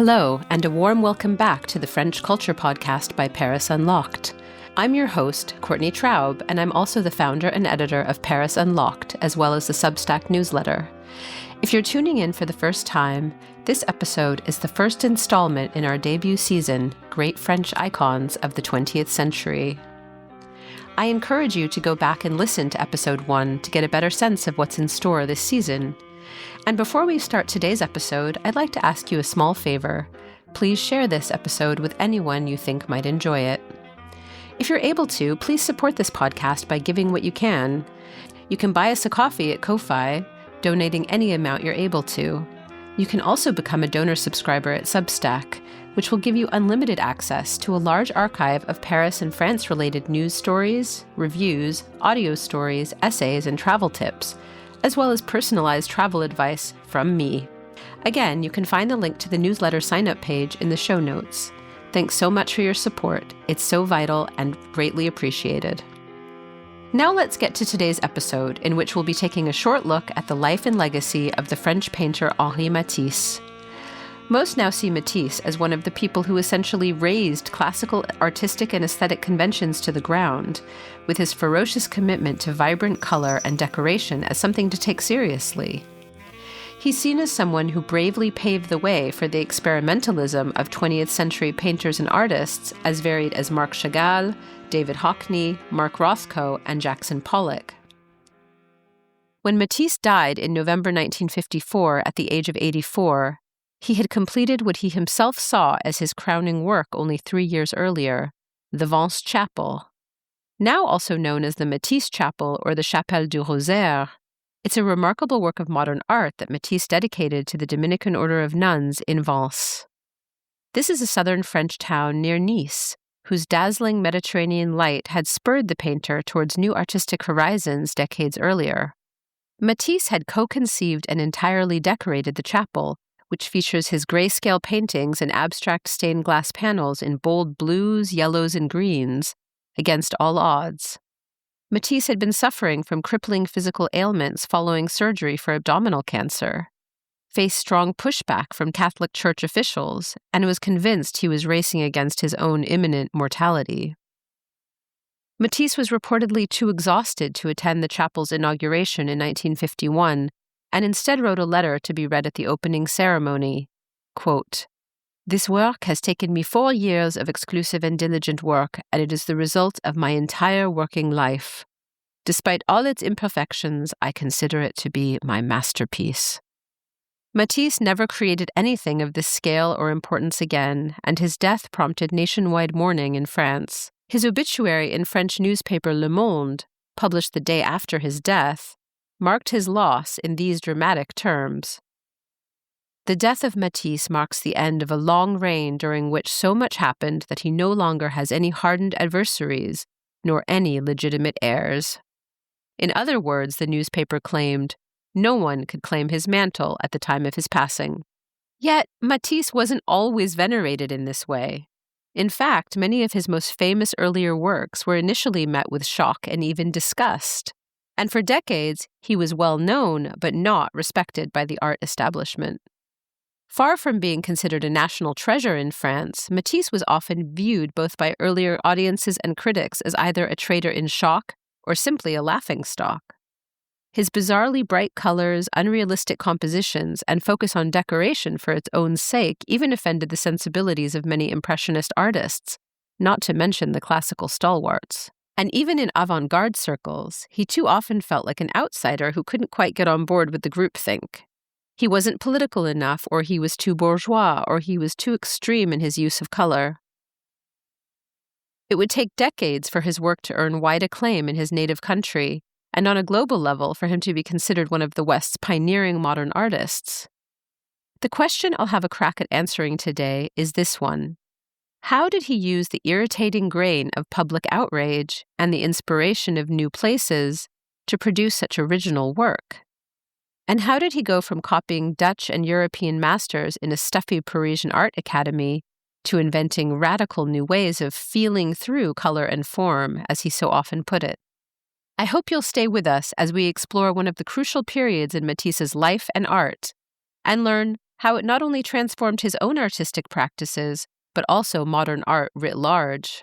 Hello, and a warm welcome back to the French Culture Podcast by Paris Unlocked. I'm your host, Courtney Traub, and I'm also the founder and editor of Paris Unlocked, as well as the Substack newsletter. If you're tuning in for the first time, this episode is the first installment in our debut season, Great French Icons of the 20th Century. I encourage you to go back and listen to episode 1 to get a better sense of what's in store this season. And before we start today's episode, I'd like to ask you a small favor. Please share this episode with anyone you think might enjoy it. If you're able to, please support this podcast by giving what you can. You can buy us a coffee at Ko-Fi, donating any amount you're able to. You can also become a donor subscriber at Substack, which will give you unlimited access to a large archive of Paris and France-related news stories, reviews, audio stories, essays, and travel tips, as well as personalized travel advice from me. Again, you can find the link to the newsletter sign-up page in the show notes. Thanks so much for your support. It's so vital and greatly appreciated. Now let's get to today's episode, in which we'll be taking a short look at the life and legacy of the French painter Henri Matisse. Most now see Matisse as one of the people who essentially razed classical artistic and aesthetic conventions to the ground, with his ferocious commitment to vibrant color and decoration as something to take seriously. He's seen as someone who bravely paved the way for the experimentalism of 20th century painters and artists as varied as Marc Chagall, David Hockney, Mark Rothko, and Jackson Pollock. When Matisse died in November 1954 at the age of 84, he had completed what he himself saw as his crowning work only 3 years earlier, the Vence Chapel. Now also known as the Matisse Chapel or the Chapelle du Rosaire, it's a remarkable work of modern art that Matisse dedicated to the Dominican Order of Nuns in Vence. This is a southern French town near Nice, whose dazzling Mediterranean light had spurred the painter towards new artistic horizons decades earlier. Matisse had co-conceived and entirely decorated the chapel, which features his grayscale paintings and abstract stained glass panels in bold blues, yellows, and greens, against all odds. Matisse had been suffering from crippling physical ailments following surgery for abdominal cancer, faced strong pushback from Catholic Church officials, and was convinced he was racing against his own imminent mortality. Matisse was reportedly too exhausted to attend the chapel's inauguration in 1951, and instead wrote a letter to be read at the opening ceremony. Quote, "This work has taken me 4 years of exclusive and diligent work, and it is the result of my entire working life. Despite all its imperfections, I consider it to be my masterpiece." Matisse never created anything of this scale or importance again, and his death prompted nationwide mourning in France. His obituary in French newspaper Le Monde, published the day after his death, marked his loss in these dramatic terms. "The death of Matisse marks the end of a long reign during which so much happened that he no longer has any hardened adversaries, nor any legitimate heirs." In other words, the newspaper claimed, no one could claim his mantle at the time of his passing. Yet, Matisse wasn't always venerated in this way. In fact, many of his most famous earlier works were initially met with shock and even disgust. And for decades, he was well known but not respected by the art establishment. Far from being considered a national treasure in France, Matisse was often viewed both by earlier audiences and critics as either a traitor in shock or simply a laughingstock. His bizarrely bright colors, unrealistic compositions, and focus on decoration for its own sake even offended the sensibilities of many Impressionist artists, not to mention the classical stalwarts. And even in avant-garde circles, he too often felt like an outsider who couldn't quite get on board with the groupthink. He wasn't political enough, or he was too bourgeois, or he was too extreme in his use of color. It would take decades for his work to earn wide acclaim in his native country, and on a global level for him to be considered one of the West's pioneering modern artists. The question I'll have a crack at answering today is this one. How did he use the irritating grain of public outrage and the inspiration of new places to produce such original work? And how did he go from copying Dutch and European masters in a stuffy Parisian art academy to inventing radical new ways of feeling through color and form, as he so often put it? I hope you'll stay with us as we explore one of the crucial periods in Matisse's life and art, and learn how it not only transformed his own artistic practices, but also modern art writ large.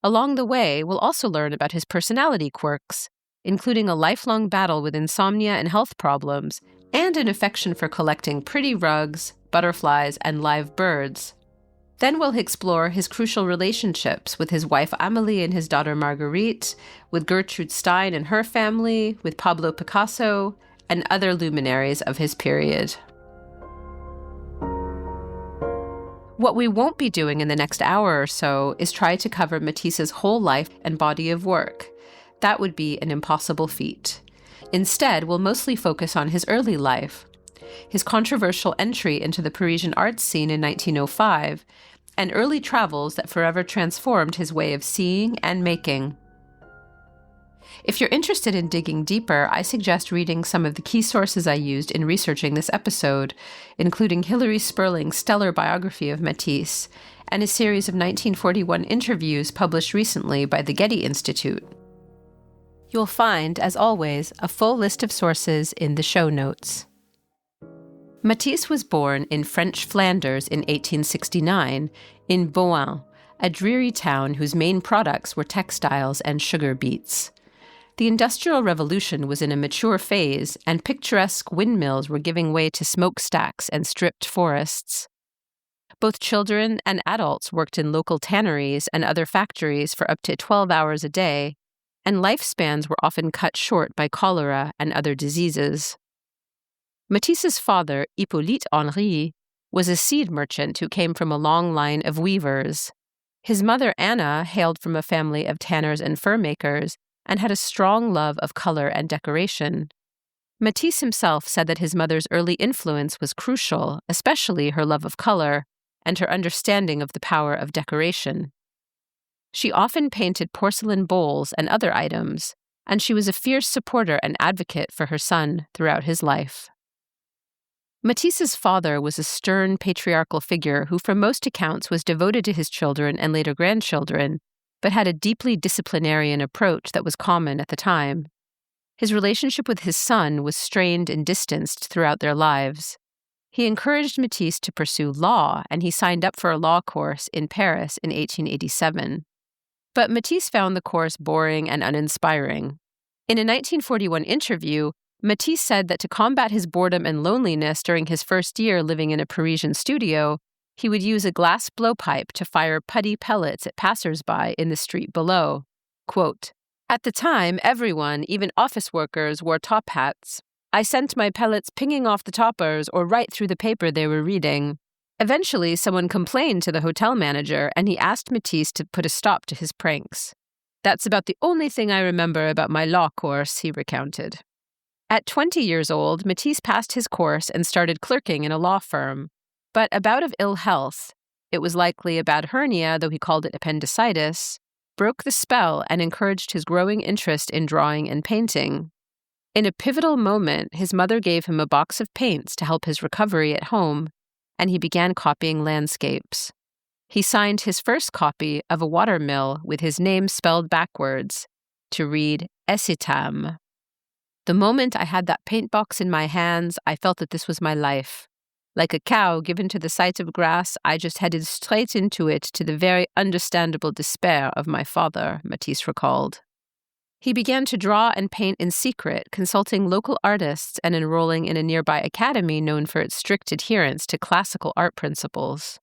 Along the way, we'll also learn about his personality quirks, including a lifelong battle with insomnia and health problems, and an affection for collecting pretty rugs, butterflies, and live birds. Then we'll explore his crucial relationships with his wife Amelie and his daughter Marguerite, with Gertrude Stein and her family, with Pablo Picasso, and other luminaries of his period. What we won't be doing in the next hour or so is try to cover Matisse's whole life and body of work. That would be an impossible feat. Instead, we'll mostly focus on his early life, his controversial entry into the Parisian arts scene in 1905, and early travels that forever transformed his way of seeing and making. If you're interested in digging deeper, I suggest reading some of the key sources I used in researching this episode, including Hilary Sperling's stellar biography of Matisse and a series of 1941 interviews published recently by the Getty Institute. You'll find, as always, a full list of sources in the show notes. Matisse was born in French Flanders in 1869 in Beaune, a dreary town whose main products were textiles and sugar beets. The Industrial Revolution was in a mature phase, and picturesque windmills were giving way to smokestacks and stripped forests. Both children and adults worked in local tanneries and other factories for up to 12 hours a day, and lifespans were often cut short by cholera and other diseases. Matisse's father, Hippolyte Henri, was a seed merchant who came from a long line of weavers. His mother, Anna, hailed from a family of tanners and fur makers and had a strong love of color and decoration. Matisse himself said that his mother's early influence was crucial, especially her love of color and her understanding of the power of decoration. She often painted porcelain bowls and other items, and she was a fierce supporter and advocate for her son throughout his life. Matisse's father was a stern patriarchal figure who, from most accounts, was devoted to his children and later grandchildren, but had a deeply disciplinarian approach that was common at the time. His relationship with his son was strained and distanced throughout their lives. He encouraged Matisse to pursue law, and he signed up for a law course in Paris in 1887. But Matisse found the course boring and uninspiring. In a 1941 interview, Matisse said that to combat his boredom and loneliness during his first year living in a Parisian studio, he would use a glass blowpipe to fire putty pellets at passers-by in the street below. Quote, "At the time, everyone, even office workers, wore top hats. I sent my pellets pinging off the toppers or right through the paper they were reading. Eventually, someone complained to the hotel manager, and he asked Matisse to put a stop to his pranks. That's about the only thing I remember about my law course," he recounted. At 20 years old, Matisse passed his course and started clerking in a law firm. But a bout of ill health, it was likely a bad hernia, though he called it appendicitis, broke the spell and encouraged his growing interest in drawing and painting. In a pivotal moment, his mother gave him a box of paints to help his recovery at home, and he began copying landscapes. He signed his first copy of a watermill with his name spelled backwards to read Esitam. The moment I had that paint box in my hands, I felt that this was my life. Like a cow given to the sight of grass, I just headed straight into it to the very understandable despair of my father, Matisse recalled. He began to draw and paint in secret, consulting local artists and enrolling in a nearby academy known for its strict adherence to classical art principles.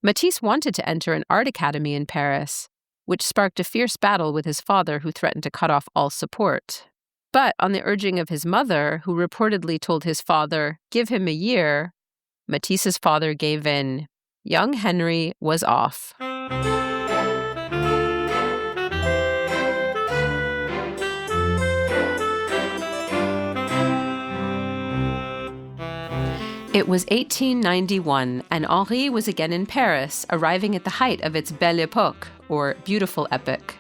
Matisse wanted to enter an art academy in Paris, which sparked a fierce battle with his father, who threatened to cut off all support. But on the urging of his mother, who reportedly told his father, "Give him a year," Matisse's father gave in. Young Henri was off. It was 1891, and Henri was again in Paris, arriving at the height of its Belle Époque, or beautiful epoch.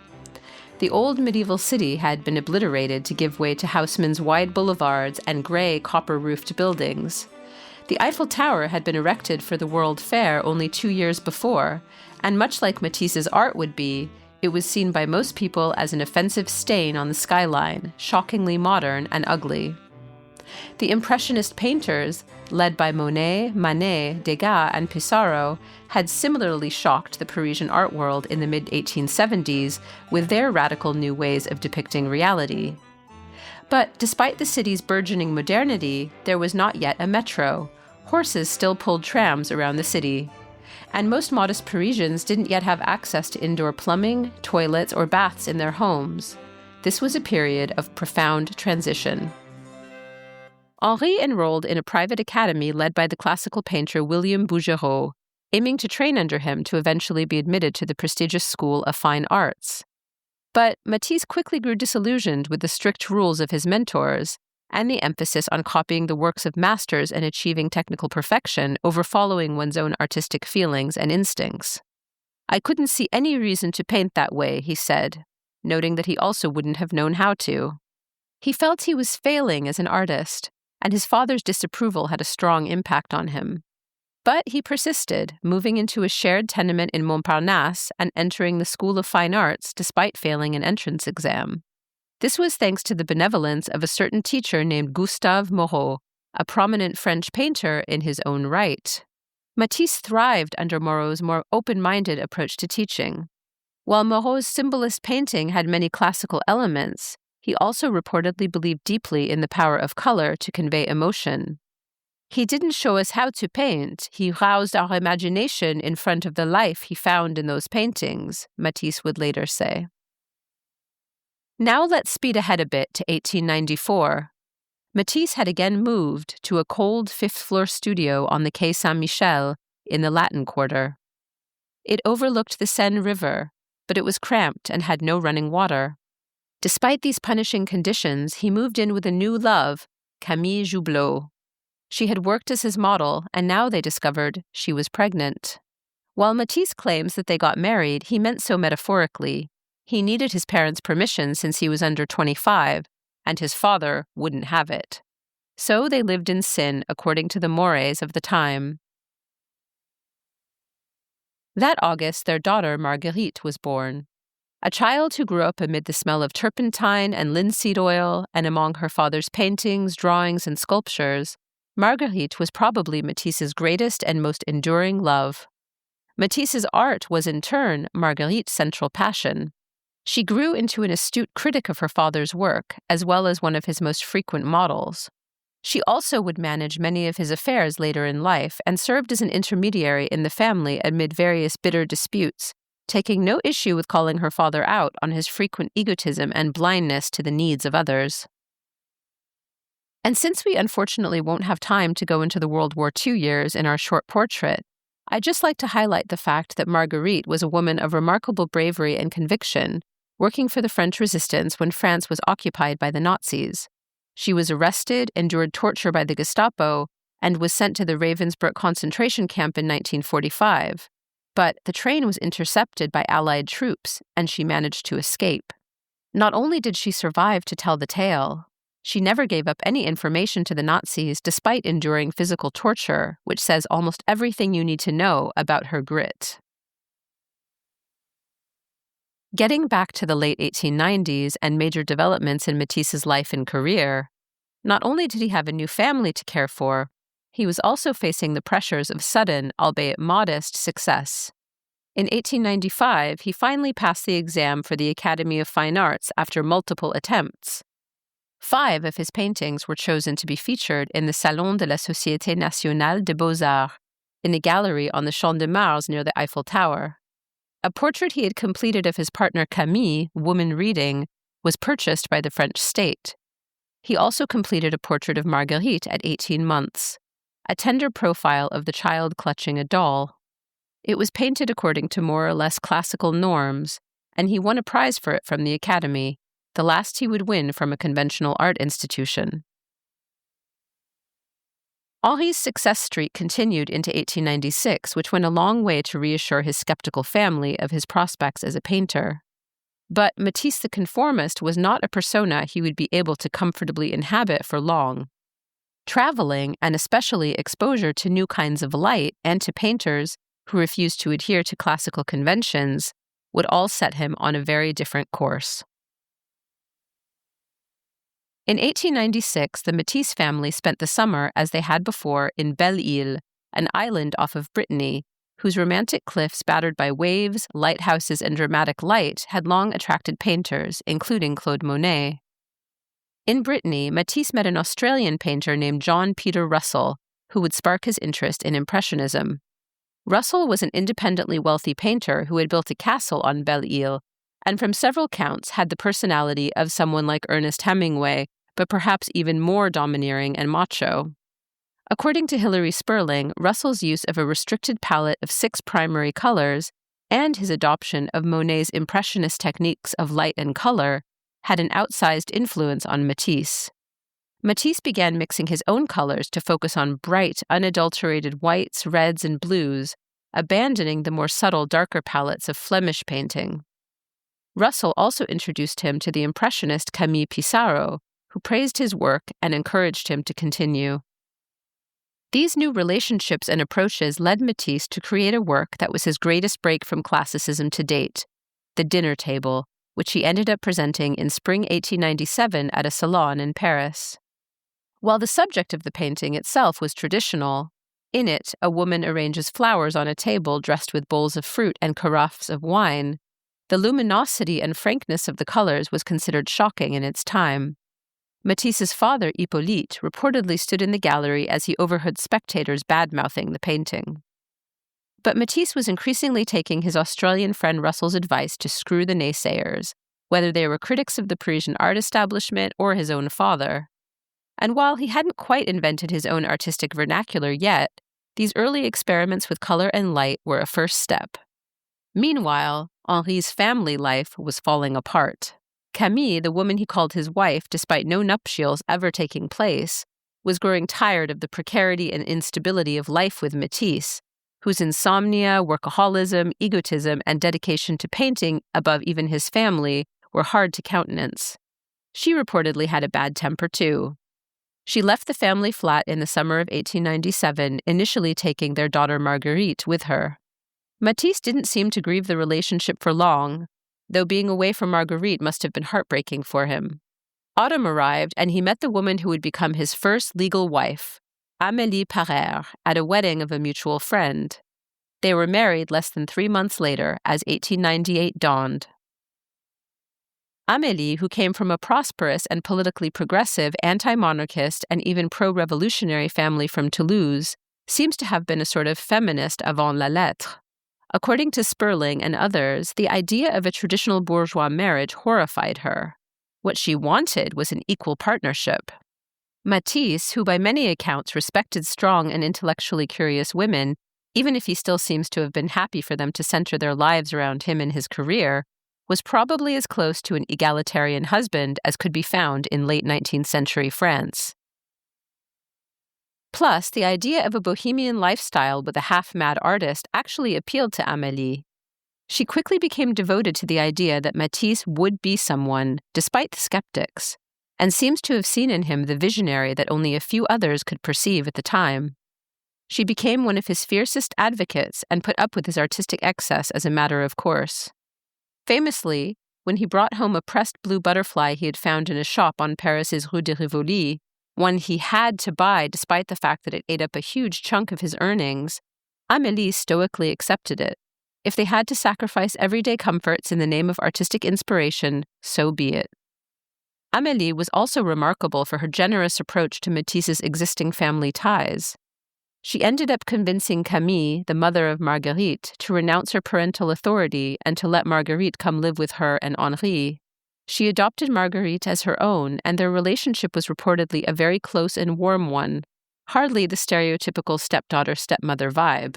The old medieval city had been obliterated to give way to Haussmann's wide boulevards and gray copper-roofed buildings. The Eiffel Tower had been erected for the World Fair only 2 years before, and much like Matisse's art would be, it was seen by most people as an offensive stain on the skyline, shockingly modern and ugly. The Impressionist painters, led by Monet, Manet, Degas, and Pissarro, had similarly shocked the Parisian art world in the mid-1870s with their radical new ways of depicting reality. But despite the city's burgeoning modernity, there was not yet a metro. Horses still pulled trams around the city. And most modest Parisians didn't yet have access to indoor plumbing, toilets, or baths in their homes. This was a period of profound transition. Henri enrolled in a private academy led by the classical painter William Bouguereau, aiming to train under him to eventually be admitted to the prestigious School of Fine Arts. But Matisse quickly grew disillusioned with the strict rules of his mentors and the emphasis on copying the works of masters and achieving technical perfection over following one's own artistic feelings and instincts. "I couldn't see any reason to paint that way," he said, noting that he also wouldn't have known how to. He felt he was failing as an artist, and his father's disapproval had a strong impact on him. But he persisted, moving into a shared tenement in Montparnasse and entering the School of Fine Arts despite failing an entrance exam. This was thanks to the benevolence of a certain teacher named Gustave Moreau, a prominent French painter in his own right. Matisse thrived under Moreau's more open-minded approach to teaching. While Moreau's symbolist painting had many classical elements, he also reportedly believed deeply in the power of color to convey emotion. "He didn't show us how to paint, he roused our imagination in front of the life he found in those paintings," Matisse would later say. Now let's speed ahead a bit to 1894. Matisse had again moved to a cold fifth-floor studio on the Quai Saint-Michel in the Latin Quarter. It overlooked the Seine River, but it was cramped and had no running water. Despite these punishing conditions, he moved in with a new love, Camille Joublot. She had worked as his model, and now they discovered she was pregnant. While Matisse claims that they got married, he meant so metaphorically. He needed his parents' permission since he was under 25, and his father wouldn't have it. So they lived in sin according to the mores of the time. That August, their daughter Marguerite was born. A child who grew up amid the smell of turpentine and linseed oil, and among her father's paintings, drawings, and sculptures, Marguerite was probably Matisse's greatest and most enduring love. Matisse's art was in turn Marguerite's central passion. She grew into an astute critic of her father's work, as well as one of his most frequent models. She also would manage many of his affairs later in life and served as an intermediary in the family amid various bitter disputes, taking no issue with calling her father out on his frequent egotism and blindness to the needs of others. And since we unfortunately won't have time to go into the World War II years in our short portrait, I'd just like to highlight the fact that Marguerite was a woman of remarkable bravery and conviction, working for the French resistance when France was occupied by the Nazis. She was arrested, endured torture by the Gestapo, and was sent to the Ravensbrück concentration camp in 1945. But the train was intercepted by Allied troops, and she managed to escape. Not only did she survive to tell the tale, she never gave up any information to the Nazis despite enduring physical torture, which says almost everything you need to know about her grit. Getting back to the late 1890s and major developments in Matisse's life and career, not only did he have a new family to care for, he was also facing the pressures of sudden, albeit modest, success. In 1895, he finally passed the exam for the Academy of Fine Arts after multiple attempts. 5 of his paintings were chosen to be featured in the Salon de la Société Nationale des Beaux-Arts, in a gallery on the Champ de Mars near the Eiffel Tower. A portrait he had completed of his partner Camille, woman reading, was purchased by the French state. He also completed a portrait of Marguerite at 18 months, a tender profile of the child clutching a doll. It was painted according to more or less classical norms, and he won a prize for it from the Academy, the last he would win from a conventional art institution. Henri's success streak continued into 1896, which went a long way to reassure his skeptical family of his prospects as a painter. But Matisse the conformist was not a persona he would be able to comfortably inhabit for long. Traveling, and especially exposure to new kinds of light and to painters who refused to adhere to classical conventions, would all set him on a very different course. In 1896, the Matisse family spent the summer, as they had before, in Belle-Île, an island off of Brittany, whose romantic cliffs battered by waves, lighthouses, and dramatic light had long attracted painters, including Claude Monet. In Brittany, Matisse met an Australian painter named John Peter Russell, who would spark his interest in Impressionism. Russell was an independently wealthy painter who had built a castle on Belle-Île, and from several counts had the personality of someone like Ernest Hemingway, but perhaps even more domineering and macho. According to Hilary Sperling, Russell's use of a restricted palette of 6 primary colors and his adoption of Monet's impressionist techniques of light and color had an outsized influence on Matisse. Matisse began mixing his own colors to focus on bright, unadulterated whites, reds, and blues, abandoning the more subtle, darker palettes of Flemish painting. Russell also introduced him to the impressionist Camille Pissarro, who praised his work and encouraged him to continue. These new relationships and approaches led Matisse to create a work that was his greatest break from classicism to date, The Dinner Table, which he ended up presenting in spring 1897 at a salon in Paris. While the subject of the painting itself was traditional, in it a woman arranges flowers on a table dressed with bowls of fruit and carafes of wine, the luminosity and frankness of the colors was considered shocking in its time. Matisse's father, Hippolyte, reportedly stood in the gallery as he overheard spectators bad-mouthing the painting. But Matisse was increasingly taking his Australian friend Russell's advice to screw the naysayers, whether they were critics of the Parisian art establishment or his own father. And while he hadn't quite invented his own artistic vernacular yet, these early experiments with color and light were a first step. Meanwhile, Henri's family life was falling apart. Camille, the woman he called his wife, despite no nuptials ever taking place, was growing tired of the precarity and instability of life with Matisse, whose insomnia, workaholism, egotism, and dedication to painting above even his family were hard to countenance. She reportedly had a bad temper too. She left the family flat in the summer of 1897, initially taking their daughter Marguerite with her. Matisse didn't seem to grieve the relationship for long, though being away from Marguerite must have been heartbreaking for him. Autumn arrived, and he met the woman who would become his first legal wife, Amelie Parère, at a wedding of a mutual friend. They were married less than 3 months later, as 1898 dawned. Amélie, who came from a prosperous and politically progressive anti-monarchist and even pro-revolutionary family from Toulouse, seems to have been a sort of feminist avant la lettre. According to Sperling and others, the idea of a traditional bourgeois marriage horrified her. What she wanted was an equal partnership. Matisse, who by many accounts respected strong and intellectually curious women, even if he still seems to have been happy for them to center their lives around him and his career, was probably as close to an egalitarian husband as could be found in late 19th century France. Plus, the idea of a bohemian lifestyle with a half-mad artist actually appealed to Amélie. She quickly became devoted to the idea that Matisse would be someone, despite the skeptics, and seems to have seen in him the visionary that only a few others could perceive at the time. She became one of his fiercest advocates and put up with his artistic excess as a matter of course. Famously, when he brought home a pressed blue butterfly he had found in a shop on Paris's Rue de Rivoli, one he had to buy despite the fact that it ate up a huge chunk of his earnings, Amélie stoically accepted it. If they had to sacrifice everyday comforts in the name of artistic inspiration, so be it. Amélie was also remarkable for her generous approach to Matisse's existing family ties. She ended up convincing Camille, the mother of Marguerite, to renounce her parental authority and to let Marguerite come live with her and Henri. She adopted Marguerite as her own, and their relationship was reportedly a very close and warm one, hardly the stereotypical stepdaughter-stepmother vibe.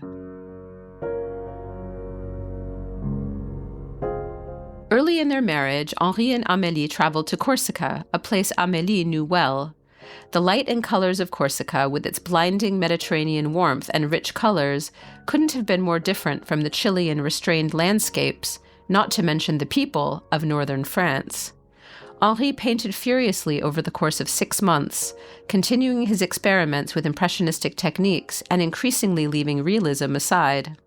Early in their marriage, Henri and Amélie traveled to Corsica, a place Amélie knew well. The light and colors of Corsica, with its blinding Mediterranean warmth and rich colors, couldn't have been more different from the chilly and restrained landscapes, not to mention the people, of northern France. Henri painted furiously over the course of 6 months, continuing his experiments with impressionistic techniques and increasingly leaving realism aside.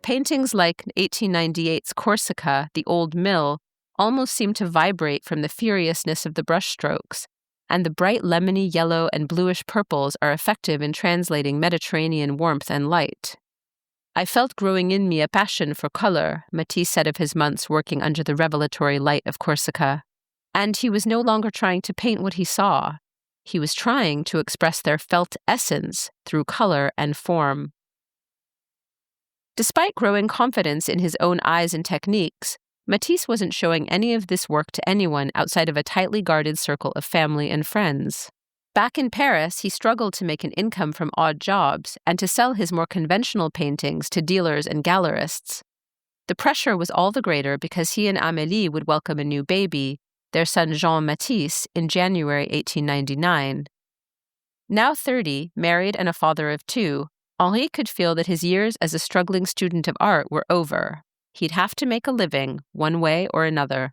Paintings like 1898's Corsica, the Old Mill, almost seemed to vibrate from the furiousness of the brushstrokes, and the bright lemony yellow and bluish purples are effective in translating Mediterranean warmth and light. I felt growing in me a passion for color, Matisse said of his months working under the revelatory light of Corsica. And he was no longer trying to paint what he saw. He was trying to express their felt essence through color and form. Despite growing confidence in his own eyes and techniques, Matisse wasn't showing any of this work to anyone outside of a tightly guarded circle of family and friends. Back in Paris, he struggled to make an income from odd jobs and to sell his more conventional paintings to dealers and gallerists. The pressure was all the greater because he and Amelie would welcome a new baby, their son Jean Matisse, in January 1899. Now 30, married and a father of 2, Henri could feel that his years as a struggling student of art were over. He'd have to make a living, one way or another.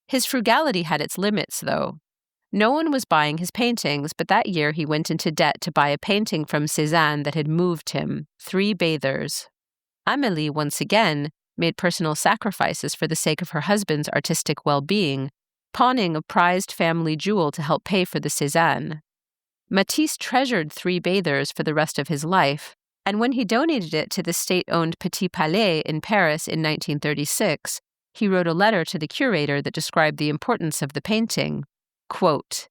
His frugality had its limits, though. No one was buying his paintings, but that year he went into debt to buy a painting from Cézanne that had moved him, 3 bathers. Amelie, once again, made personal sacrifices for the sake of her husband's artistic well-being, pawning a prized family jewel to help pay for the Cézanne. Matisse treasured 3 bathers for the rest of his life, and when he donated it to the state-owned Petit Palais in Paris in 1936, he wrote a letter to the curator that described the importance of the painting. Quote,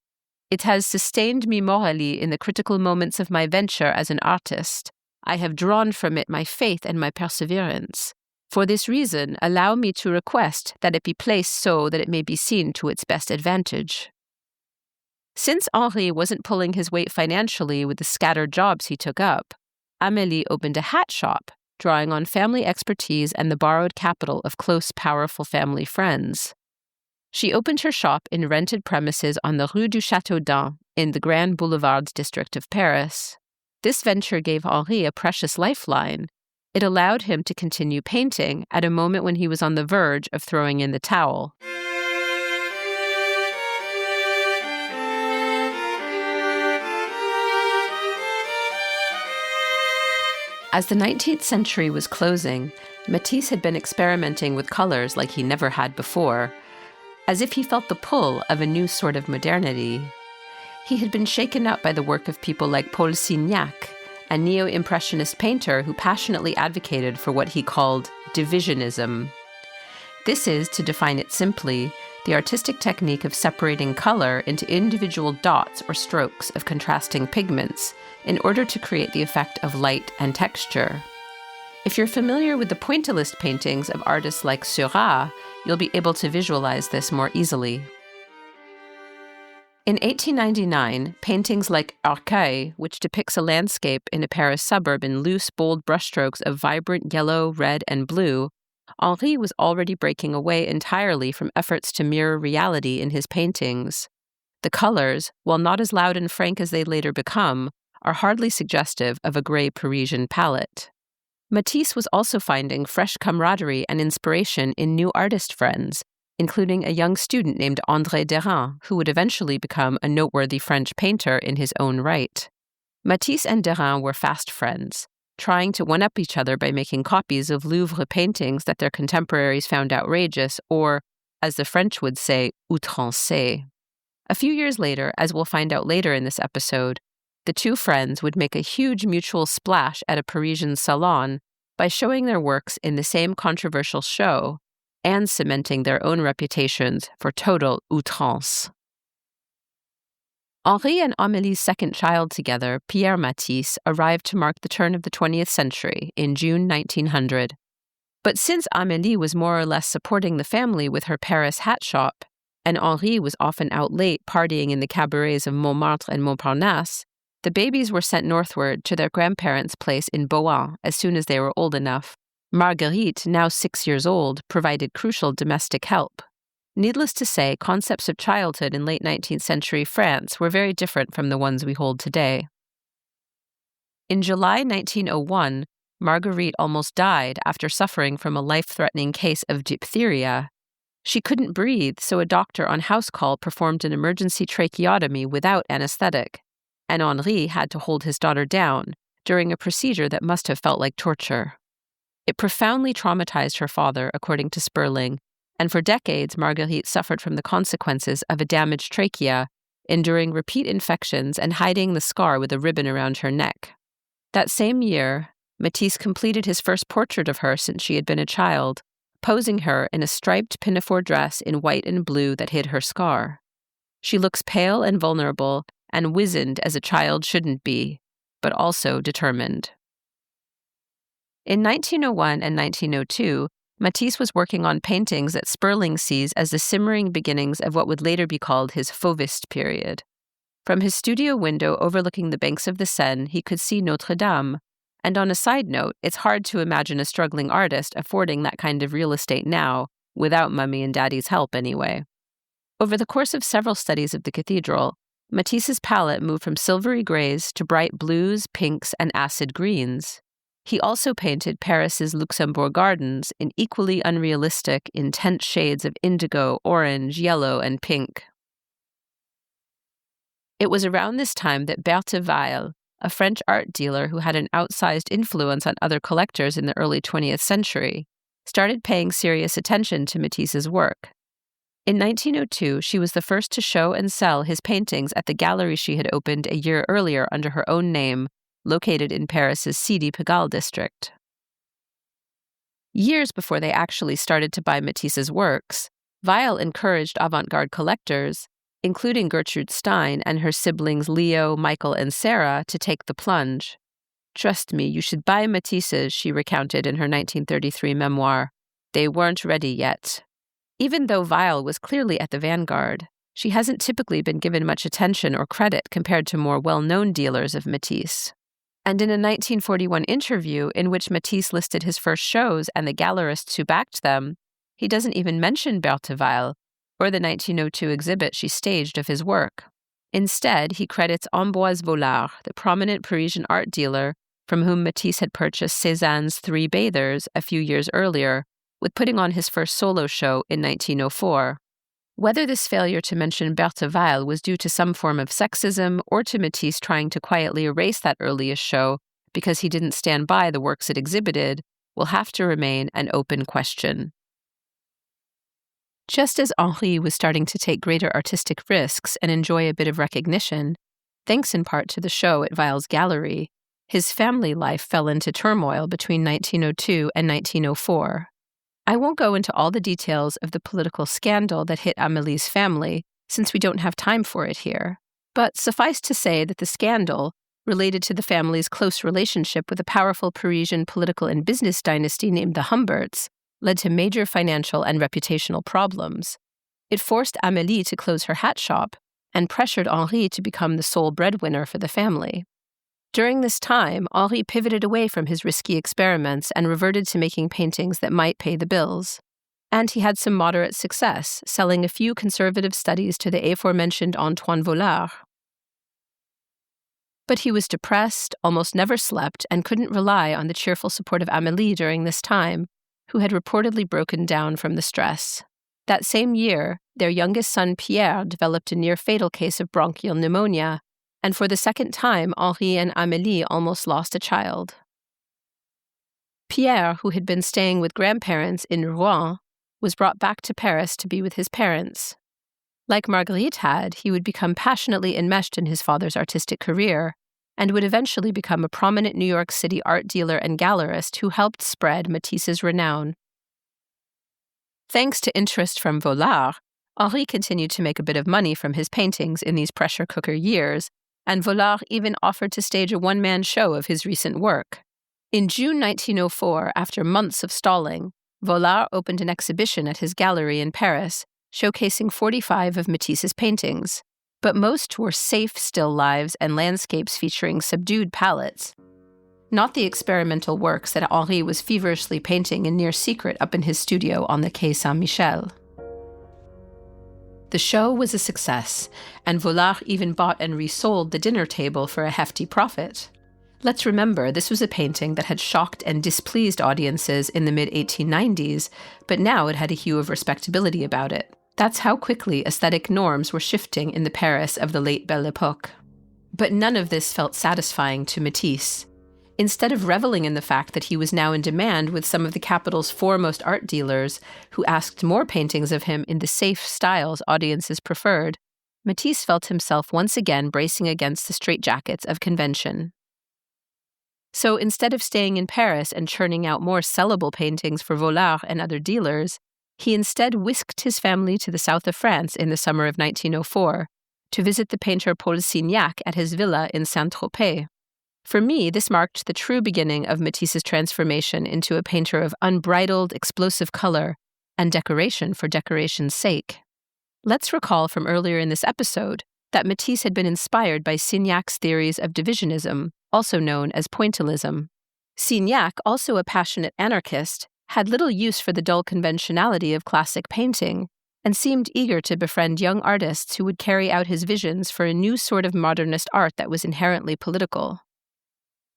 "It has sustained me morally in the critical moments of my venture as an artist. I have drawn from it my faith and my perseverance. For this reason, allow me to request that it be placed so that it may be seen to its best advantage." Since Henri wasn't pulling his weight financially with the scattered jobs he took up, Amélie opened a hat shop, drawing on family expertise and the borrowed capital of close, powerful family friends. She opened her shop in rented premises on the Rue du Château-d'Un in the Grand Boulevard district of Paris. This venture gave Henri a precious lifeline. It allowed him to continue painting at a moment when he was on the verge of throwing in the towel. As the 19th century was closing, Matisse had been experimenting with colors like he never had before, as if he felt the pull of a new sort of modernity. He had been shaken up by the work of people like Paul Signac, a neo-impressionist painter who passionately advocated for what he called divisionism. This is, to define it simply, the artistic technique of separating color into individual dots or strokes of contrasting pigments in order to create the effect of light and texture. If you're familiar with the pointillist paintings of artists like Seurat, you'll be able to visualize this more easily. In 1899, paintings like Arcueil, which depicts a landscape in a Paris suburb in loose, bold brushstrokes of vibrant yellow, red, and blue, Henri was already breaking away entirely from efforts to mirror reality in his paintings. The colors, while not as loud and frank as they later become, are hardly suggestive of a gray Parisian palette. Matisse was also finding fresh camaraderie and inspiration in new artist friends, including a young student named André Derain, who would eventually become a noteworthy French painter in his own right. Matisse and Derain were fast friends, trying to one-up each other by making copies of Louvre paintings that their contemporaries found outrageous or, as the French would say, outrancés. A few years later, as we'll find out later in this episode, the two friends would make a huge mutual splash at a Parisian salon by showing their works in the same controversial show and cementing their own reputations for total outrance. Henri and Amélie's second child together, Pierre Matisse, arrived to mark the turn of the 20th century in June 1900. But since Amélie was more or less supporting the family with her Paris hat shop, and Henri was often out late partying in the cabarets of Montmartre and Montparnasse, the babies were sent northward to their grandparents' place in Beaune as soon as they were old enough. Marguerite, now 6 years old, provided crucial domestic help. Needless to say, concepts of childhood in late 19th century France were very different from the ones we hold today. In July 1901, Marguerite almost died after suffering from a life-threatening case of diphtheria. She couldn't breathe, so a doctor on house call performed an emergency tracheotomy without anesthetic, and Henri had to hold his daughter down during a procedure that must have felt like torture. It profoundly traumatized her father, according to Sperling, and for decades Marguerite suffered from the consequences of a damaged trachea enduring repeat infections and hiding the scar with a ribbon around her neck. That same year, Matisse completed his first portrait of her since she had been a child, posing her in a striped pinafore dress in white and blue that hid her scar. She looks pale and vulnerable and wizened as a child shouldn't be, but also determined. In 1901 and 1902, Matisse was working on paintings that Sperling sees as the simmering beginnings of what would later be called his Fauviste period. From his studio window overlooking the banks of the Seine, he could see Notre Dame. And on a side note, it's hard to imagine a struggling artist affording that kind of real estate now, without Mummy and Daddy's help anyway. Over the course of several studies of the cathedral, Matisse's palette moved from silvery grays to bright blues, pinks, and acid greens. He also painted Paris's Luxembourg gardens in equally unrealistic, intense shades of indigo, orange, yellow, and pink. It was around this time that Berthe Weil, a French art dealer who had an outsized influence on other collectors in the early 20th century, started paying serious attention to Matisse's work. In 1902, she was the first to show and sell his paintings at the gallery she had opened a year earlier under her own name, located in Paris's Sidi Pigalle district. Years before they actually started to buy Matisse's works, Weil encouraged avant-garde collectors, including Gertrude Stein and her siblings Leo, Michael, and Sarah, to take the plunge. "Trust me, you should buy Matisse's," she recounted in her 1933 memoir. "They weren't ready yet." Even though Weil was clearly at the vanguard, she hasn't typically been given much attention or credit compared to more well-known dealers of Matisse. And in a 1941 interview in which Matisse listed his first shows and the gallerists who backed them, he doesn't even mention Berthe Weil or the 1902 exhibit she staged of his work. Instead, he credits Ambroise Vollard, the prominent Parisian art dealer from whom Matisse had purchased Cézanne's Three Bathers a few years earlier, with putting on his first solo show in 1904. Whether this failure to mention Berthe Weil was due to some form of sexism or to Matisse trying to quietly erase that earliest show because he didn't stand by the works it exhibited will have to remain an open question. Just as Henri was starting to take greater artistic risks and enjoy a bit of recognition, thanks in part to the show at Weil's gallery, his family life fell into turmoil between 1902 and 1904. I won't go into all the details of the political scandal that hit Amelie's family, since we don't have time for it here. But suffice to say that the scandal, related to the family's close relationship with a powerful Parisian political and business dynasty named the Humberts, led to major financial and reputational problems. It forced Amelie to close her hat shop and pressured Henri to become the sole breadwinner for the family. During this time, Henri pivoted away from his risky experiments and reverted to making paintings that might pay the bills. And he had some moderate success, selling a few conservative studies to the aforementioned Antoine Vollard. But he was depressed, almost never slept, and couldn't rely on the cheerful support of Amelie during this time, who had reportedly broken down from the stress. That same year, their youngest son Pierre developed a near-fatal case of bronchial pneumonia, and for the second time, Henri and Amélie almost lost a child. Pierre, who had been staying with grandparents in Rouen, was brought back to Paris to be with his parents. Like Marguerite had, he would become passionately enmeshed in his father's artistic career, and would eventually become a prominent New York City art dealer and gallerist who helped spread Matisse's renown. Thanks to interest from Vollard, Henri continued to make a bit of money from his paintings in these pressure cooker years, and Vollard even offered to stage a one-man show of his recent work. In June 1904, after months of stalling, Vollard opened an exhibition at his gallery in Paris, showcasing 45 of Matisse's paintings, but most were safe still lives and landscapes featuring subdued palettes, not the experimental works that Henri was feverishly painting in near secret up in his studio on the Quai Saint-Michel. The show was a success, and Vollard even bought and resold the dinner table for a hefty profit. Let's remember, this was a painting that had shocked and displeased audiences in the mid-1890s, but now it had a hue of respectability about it. That's how quickly aesthetic norms were shifting in the Paris of the late Belle Époque. But none of this felt satisfying to Matisse. Instead of reveling in the fact that he was now in demand with some of the capital's foremost art dealers, who asked more paintings of him in the safe styles audiences preferred, Matisse felt himself once again bracing against the straitjackets of convention. So instead of staying in Paris and churning out more sellable paintings for voleurs and other dealers, he instead whisked his family to the south of France in the summer of 1904 to visit the painter Paul Signac at his villa in Saint-Tropez. For me, this marked the true beginning of Matisse's transformation into a painter of unbridled, explosive color and decoration for decoration's sake. Let's recall from earlier in this episode that Matisse had been inspired by Signac's theories of divisionism, also known as pointillism. Signac, also a passionate anarchist, had little use for the dull conventionality of classic painting, and seemed eager to befriend young artists who would carry out his visions for a new sort of modernist art that was inherently political.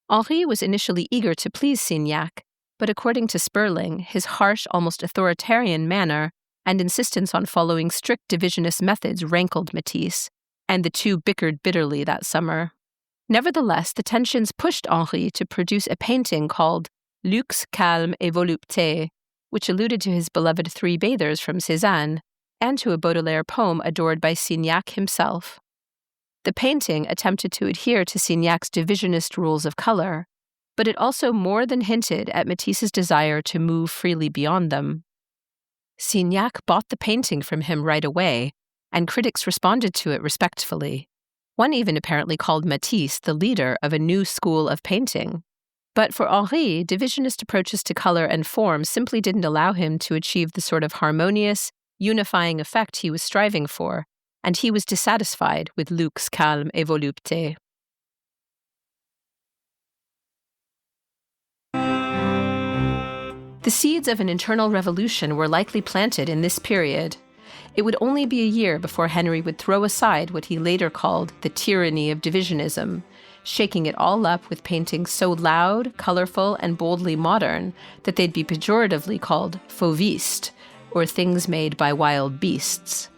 Henri was initially eager to please Signac, but according to Sperling, his harsh, almost authoritarian manner and insistence on following strict divisionist methods rankled Matisse, and the two bickered bitterly that summer. Nevertheless, the tensions pushed Henri to produce a painting called Luxe, Calme et Volupté, which alluded to his beloved Three Bathers from Cézanne, and to a Baudelaire poem adored by Signac himself. The painting attempted to adhere to Signac's divisionist rules of color, but it also more than hinted at Matisse's desire to move freely beyond them. Signac bought the painting from him right away, and critics responded to it respectfully. One even apparently called Matisse the leader of a new school of painting. But for Henri, divisionist approaches to color and form simply didn't allow him to achieve the sort of harmonious, unifying effect he was striving for, and he was dissatisfied with Luxe, Calme et Volupté. The seeds of an internal revolution were likely planted in this period. It would only be a year before Henri would throw aside what he later called the tyranny of divisionism, shaking it all up with paintings so loud, colorful, and boldly modern that they'd be pejoratively called fauvistes, or things made by wild beasts.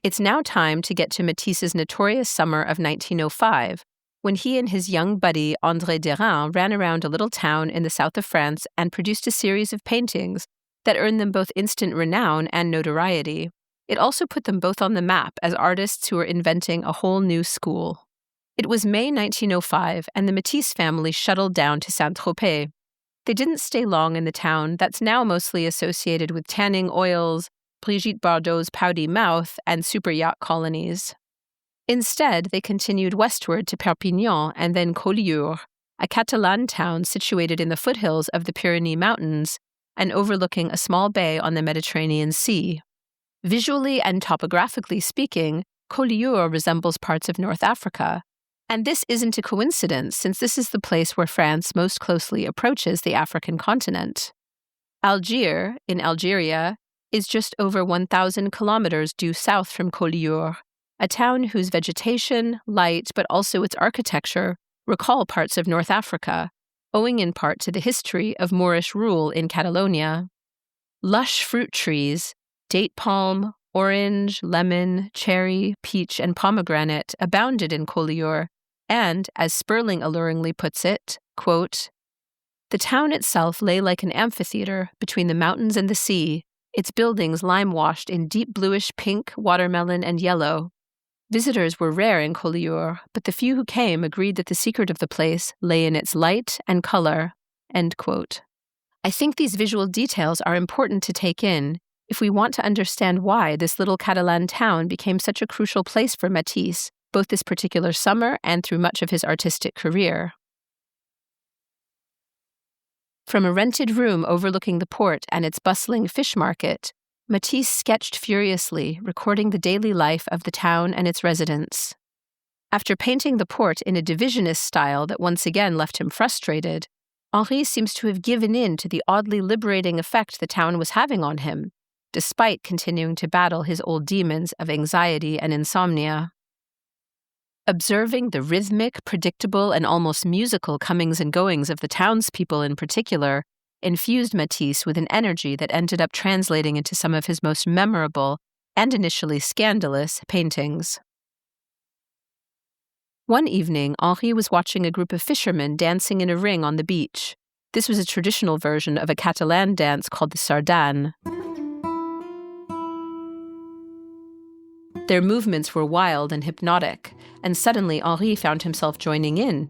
It's now time to get to Matisse's notorious summer of 1905, when he and his young buddy André Derain ran around a little town in the south of France and produced a series of paintings that earned them both instant renown and notoriety. It also put them both on the map as artists who were inventing a whole new school. It was May 1905, and the Matisse family shuttled down to Saint-Tropez. They didn't stay long in the town that's now mostly associated with tanning oils, Brigitte Bardot's pouty mouth, and super yacht colonies. Instead, they continued westward to Perpignan and then Collioure, a Catalan town situated in the foothills of the Pyrenees Mountains and overlooking a small bay on the Mediterranean Sea. Visually and topographically speaking, Collioure resembles parts of North Africa, and this isn't a coincidence since this is the place where France most closely approaches the African continent. Algiers, in Algeria, is just over 1,000 kilometers due south from Collioure, a town whose vegetation, light, but also its architecture recall parts of North Africa, owing in part to the history of Moorish rule in Catalonia. Lush fruit trees, date palm, orange, lemon, cherry, peach, and pomegranate abounded in Collioure, and, as Sperling alluringly puts it, quote, "The town itself lay like an amphitheater between the mountains and the sea, its buildings lime-washed in deep bluish pink, watermelon, and yellow. Visitors were rare in Collioure, but the few who came agreed that the secret of the place lay in its light and color." End quote. I think these visual details are important to take in if we want to understand why this little Catalan town became such a crucial place for Matisse, both this particular summer and through much of his artistic career. From a rented room overlooking the port and its bustling fish market, Matisse sketched furiously, recording the daily life of the town and its residents. After painting the port in a divisionist style that once again left him frustrated, Henri seems to have given in to the oddly liberating effect the town was having on him, despite continuing to battle his old demons of anxiety and insomnia. Observing the rhythmic, predictable, and almost musical comings and goings of the townspeople in particular infused Matisse with an energy that ended up translating into some of his most memorable and initially scandalous paintings. One evening, Henri was watching a group of fishermen dancing in a ring on the beach. This was a traditional version of a Catalan dance called the sardane. Their movements were wild and hypnotic, and suddenly Henri found himself joining in.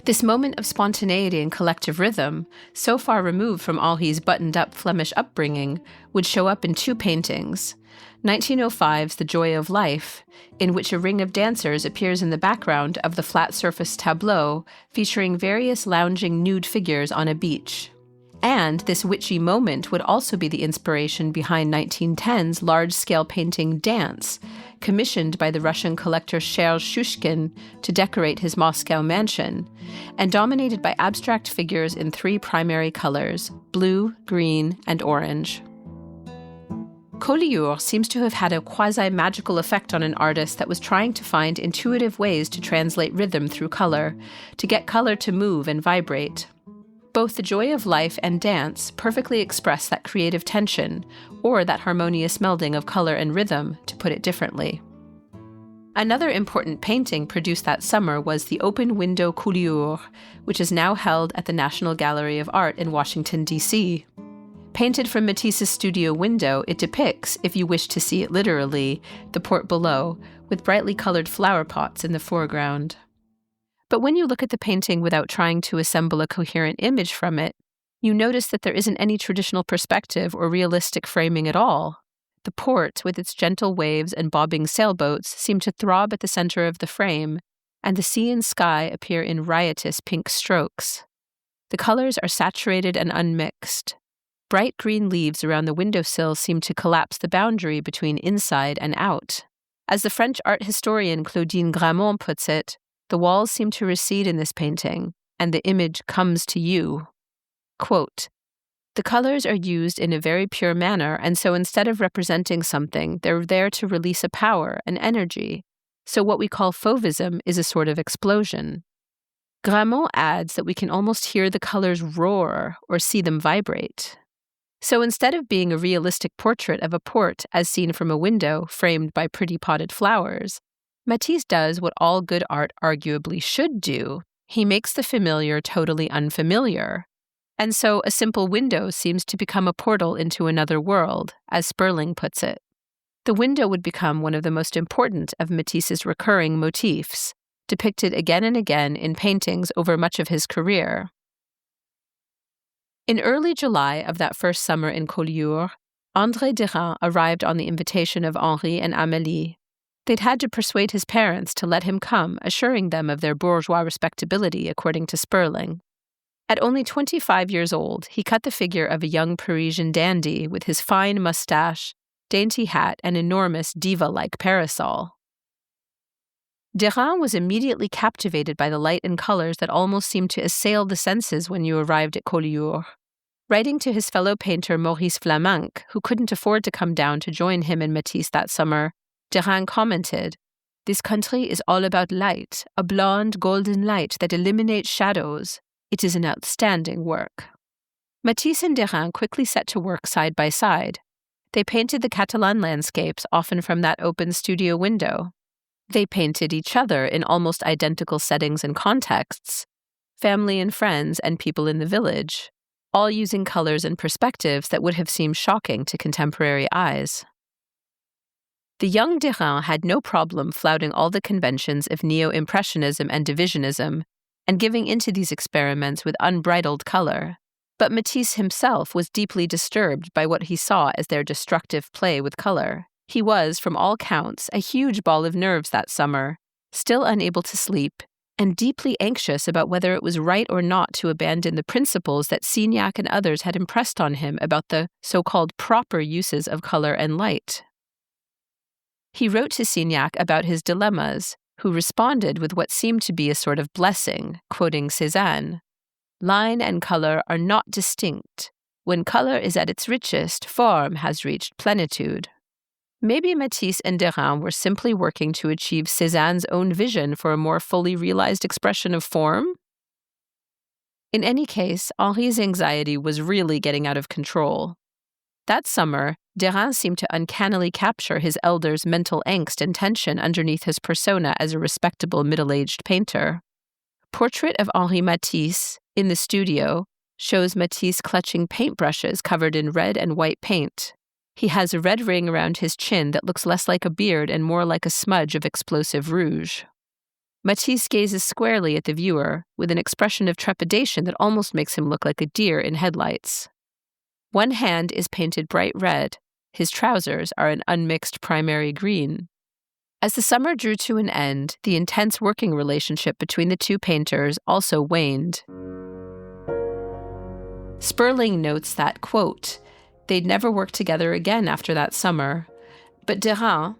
This moment of spontaneity and collective rhythm, so far removed from Henri's buttoned-up Flemish upbringing, would show up in two paintings. 1905's The Joy of Life, in which a ring of dancers appears in the background of the flat-surface tableau featuring various lounging nude figures on a beach. And this witchy moment would also be the inspiration behind 1910's large-scale painting Dance, commissioned by the Russian collector Serge Shushkin to decorate his Moscow mansion, and dominated by abstract figures in three primary colors: blue, green, and orange. Collioure seems to have had a quasi-magical effect on an artist that was trying to find intuitive ways to translate rhythm through color, to get color to move and vibrate. Both The Joy of Life and Dance perfectly express that creative tension, or that harmonious melding of color and rhythm, to put it differently. Another important painting produced that summer was the Open Window Collioure, which is now held at the National Gallery of Art in Washington, D.C. Painted from Matisse's studio window, it depicts, if you wish to see it literally, the port below, with brightly colored flower pots in the foreground. But when you look at the painting without trying to assemble a coherent image from it, you notice that there isn't any traditional perspective or realistic framing at all. The port, with its gentle waves and bobbing sailboats, seem to throb at the center of the frame, and the sea and sky appear in riotous pink strokes. The colors are saturated and unmixed. Bright green leaves around the windowsill seem to collapse the boundary between inside and out. As the French art historian Claudine Gramont puts it, the walls seem to recede in this painting, and the image comes to you. Quote, "The colors are used in a very pure manner, and so instead of representing something, they're there to release a power, an energy. So what we call fauvism is a sort of explosion." Gramont adds that we can almost hear the colors roar or see them vibrate. So instead of being a realistic portrait of a port as seen from a window framed by pretty potted flowers, Matisse does what all good art arguably should do. He makes the familiar totally unfamiliar. And so a simple window seems to become a portal into another world, as Sperling puts it. The window would become one of the most important of Matisse's recurring motifs, depicted again and again in paintings over much of his career. In early July of that first summer in Collioure, André Derain arrived on the invitation of Henri and Amelie. They'd had to persuade his parents to let him come, assuring them of their bourgeois respectability, according to Sperling. At only 25 years old, he cut the figure of a young Parisian dandy with his fine mustache, dainty hat, and enormous diva-like parasol. Derain was immediately captivated by the light and colors that almost seemed to assail the senses when you arrived at Collioure. Writing to his fellow painter Maurice Vlaminck, who couldn't afford to come down to join him and Matisse that summer, Derain commented, "This country is all about light, a blonde, golden light that eliminates shadows. It is an outstanding work." Matisse and Derain quickly set to work side by side. They painted the Catalan landscapes, often from that open studio window. They painted each other in almost identical settings and contexts, family and friends and people in the village, all using colors and perspectives that would have seemed shocking to contemporary eyes. The young Derain had no problem flouting all the conventions of neo-impressionism and divisionism, and giving into these experiments with unbridled color. But Matisse himself was deeply disturbed by what he saw as their destructive play with color. He was, from all counts, a huge ball of nerves that summer, still unable to sleep, and deeply anxious about whether it was right or not to abandon the principles that Signac and others had impressed on him about the so-called proper uses of color and light. He wrote to Signac about his dilemmas, who responded with what seemed to be a sort of blessing, quoting Cézanne, "Line and color are not distinct. When color is at its richest, form has reached plenitude." Maybe Matisse and Derain were simply working to achieve Cézanne's own vision for a more fully realized expression of form? In any case, Henri's anxiety was really getting out of control. That summer, Derain seemed to uncannily capture his elder's mental angst and tension underneath his persona as a respectable middle-aged painter. Portrait of Henri Matisse, in the studio, shows Matisse clutching paintbrushes covered in red and white paint. He has a red ring around his chin that looks less like a beard and more like a smudge of explosive rouge. Matisse gazes squarely at the viewer with an expression of trepidation that almost makes him look like a deer in headlights. One hand is painted bright red. His trousers are an unmixed primary green. As the summer drew to an end, the intense working relationship between the two painters also waned. Sperling notes that, quote, they'd never work together again after that summer. But Derain,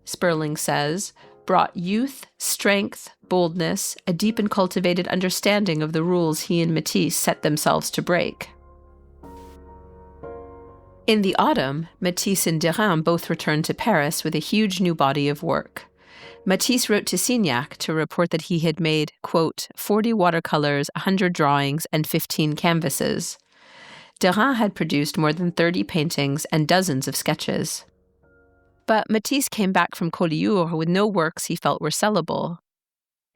Sperling says, brought youth, strength, boldness, a deep and cultivated understanding of the rules he and Matisse set themselves to break. In the autumn, Matisse and Derain both returned to Paris with a huge new body of work. Matisse wrote to Signac to report that he had made, quote, 40 watercolors, 100 drawings, and 15 canvases. Derain had produced more than 30 paintings and dozens of sketches. But Matisse came back from Collioure with no works he felt were sellable.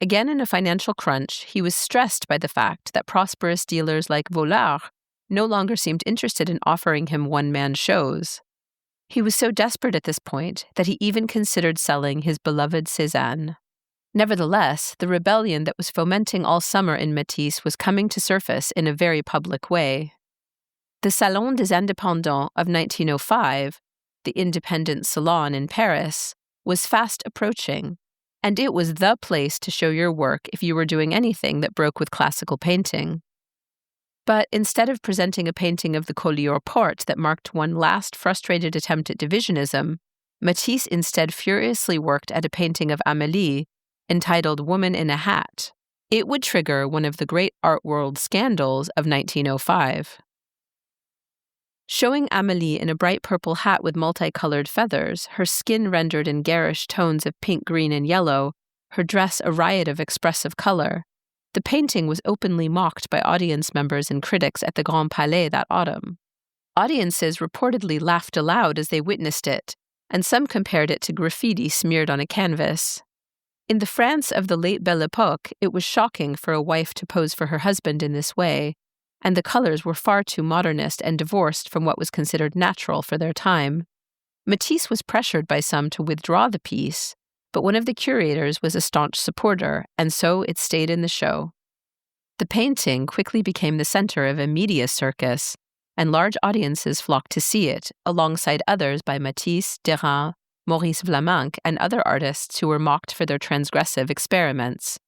Again in a financial crunch, he was stressed by the fact that prosperous dealers like Vollard no longer seemed interested in offering him one-man shows. He was so desperate at this point that he even considered selling his beloved Cézanne. Nevertheless, the rebellion that was fomenting all summer in Matisse was coming to surface in a very public way. The Salon des Indépendants of 1905, the independent salon in Paris, was fast approaching, and it was the place to show your work if you were doing anything that broke with classical painting. But instead of presenting a painting of the Collioure Porte that marked one last frustrated attempt at divisionism, Matisse instead furiously worked at a painting of Amelie entitled Woman in a Hat. It would trigger one of the great art world scandals of 1905. Showing Amelie in a bright purple hat with multicolored feathers, her skin rendered in garish tones of pink, green, and yellow, her dress a riot of expressive color, the painting was openly mocked by audience members and critics at the Grand Palais that autumn. Audiences reportedly laughed aloud as they witnessed it, and some compared it to graffiti smeared on a canvas. In the France of the late Belle Époque, it was shocking for a wife to pose for her husband in this way, and the colors were far too modernist and divorced from what was considered natural for their time. Matisse was pressured by some to withdraw the piece, but one of the curators was a staunch supporter, and so it stayed in the show. The painting quickly became the center of a media circus, and large audiences flocked to see it, alongside others by Matisse, Derain, Maurice Vlaminck, and other artists who were mocked for their transgressive experiments.